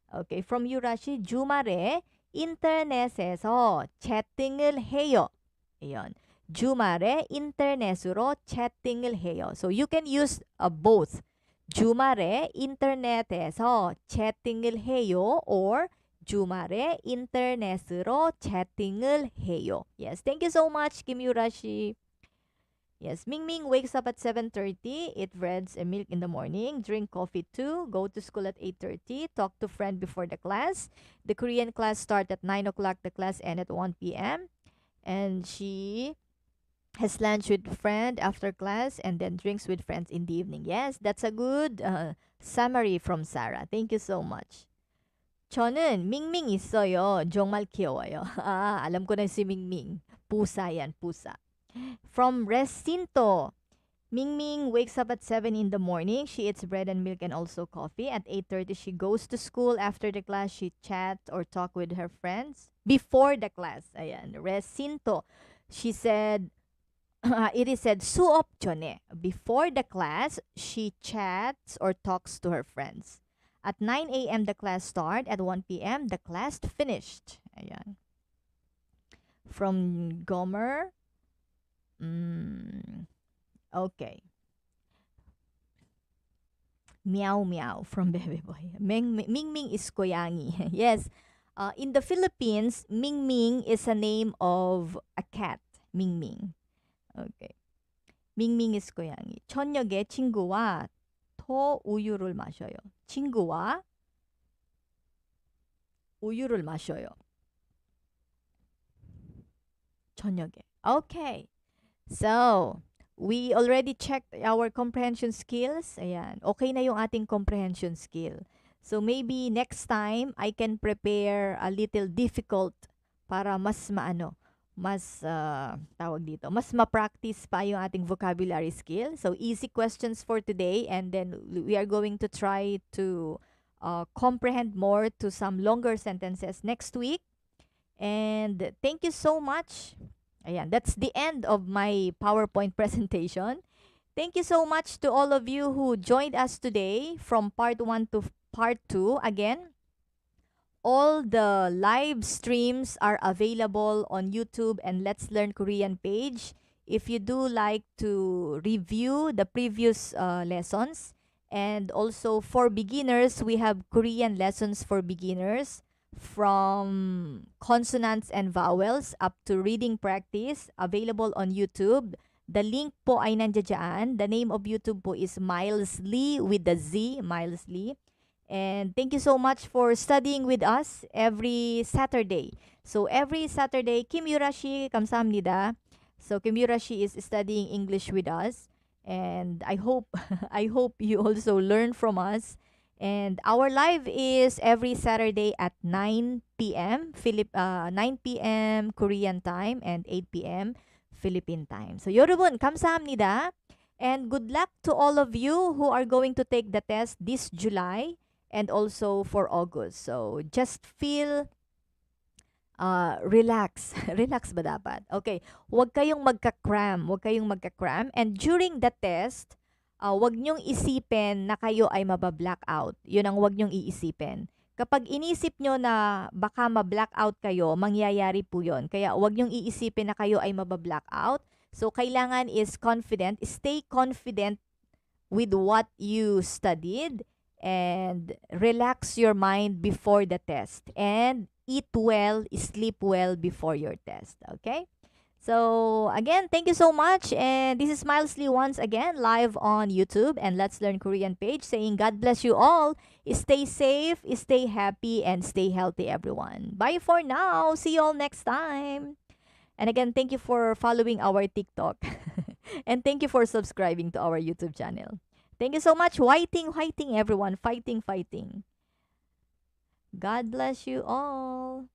Okay, from Yurashi, 주말에 인터넷에서 채팅을 해요. Ayan. 주말에 인터넷으로 채팅을 해요. So you can use both. 주말에 인터넷에서 채팅을 해요 or 주말에 인터넷으로 채팅을 해요. Yes, thank you so much, Kim Yurashi. Yes, Mingming wakes up at 7:30, eat breads and milk in the morning, drink coffee too, go to school at 8:30, talk to friend before the class. The Korean class start at 9 o'clock, the class end at 1 p.m. And she has lunch with friend after class and then drinks with friends in the evening. Yes, that's a good summary from Sarah. Thank you so much. 저는 밍밍 있어요. 정말 귀여워요. 아lam ko na si Mingming. Pusa yan, pusa. From Recinto, Mingming wakes up at 7 in the morning. She eats bread and milk and also coffee. At 8:30, she goes to school. After the class, she chats or talk with her friends. Before the class, ayan, Recinto, she said, it is said, 수업 전에. Before the class, she chats or talks to her friends. At 9 a.m., the class started. At 1 p.m., the class finished. Ayan. From Gomer, okay. Meow meow from Baby Boy. Mingming is koyangi. Yes. In the Philippines, Mingming is a name of a cat. Mingming. Okay. 밍밍이스 고양이. 저녁에 친구와 더 우유를 마셔요. 친구와 우유를 마셔요. 저녁에. Okay. So, we already checked our comprehension skills. Ayan. Okay na yung ating comprehension skill. So, maybe next time, I can prepare a little difficult para mas maano, mas, tawag dito, mas ma-practice pa yung ating vocabulary skill. So, easy questions for today. And then, we are going to try to comprehend more to some longer sentences next week. And thank you so much. Ayan, that's the end of my PowerPoint presentation. Thank you so much to all of you who joined us today from part 1 to part 2. Again, all the live streams are available on YouTube and Let's Learn Korean page. If you do like to review the previous lessons, and also for beginners, we have Korean lessons for beginners from consonants and vowels up to reading practice available on YouTube. The link po ay nandiyan. The name of YouTube po is Miles Lee with the Z, Miles Lee. And thank you so much for studying with us every Saturday. So every Saturday, Kim Yurashi kamsahamnida. So Kim Yurashi is studying English with us, and I hope I hope you also learn from us. And our live is every Saturday at 9 p.m. 9 p.m. Korean time and 8 p.m. Philippine time. So 여러분 감사합니다. And good luck to all of you who are going to take the test this July and also for August. So just feel relax. Relax ba dapat? Okay. Huwag kayong magka-cram. Huwag kayong magka-cram. And during the test, huwag nyong isipin na kayo ay mabablack-out. Yun ang huwag nyong iisipin. Kapag inisip nyo na baka ma-blackout kayo, mangyayari po yun. Kaya huwag nyong iisipin na kayo ay mabablack-out. So, kailangan is confident. Stay confident with what you studied and relax your mind before the test. And eat well, sleep well before your test. Okay? So, again, thank you so much. And this is Miles Lee once again, live on YouTube and Let's Learn Korean page, saying God bless you all. Stay safe, stay happy, and stay healthy, everyone. Bye for now. See you all next time. And again, thank you for following our TikTok. And thank you for subscribing to our YouTube channel. Thank you so much. Fighting, fighting, everyone. Fighting, fighting. God bless you all.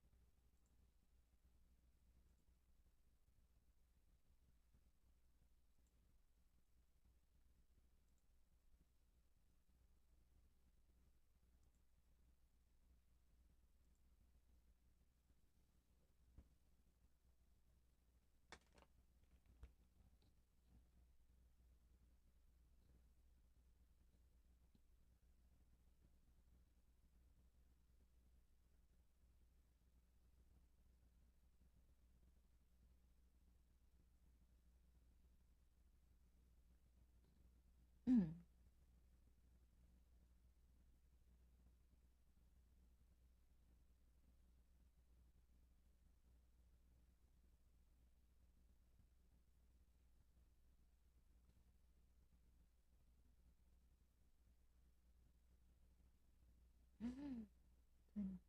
Mm.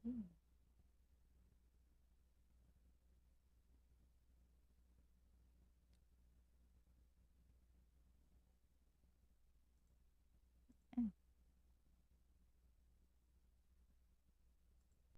Mm. 20.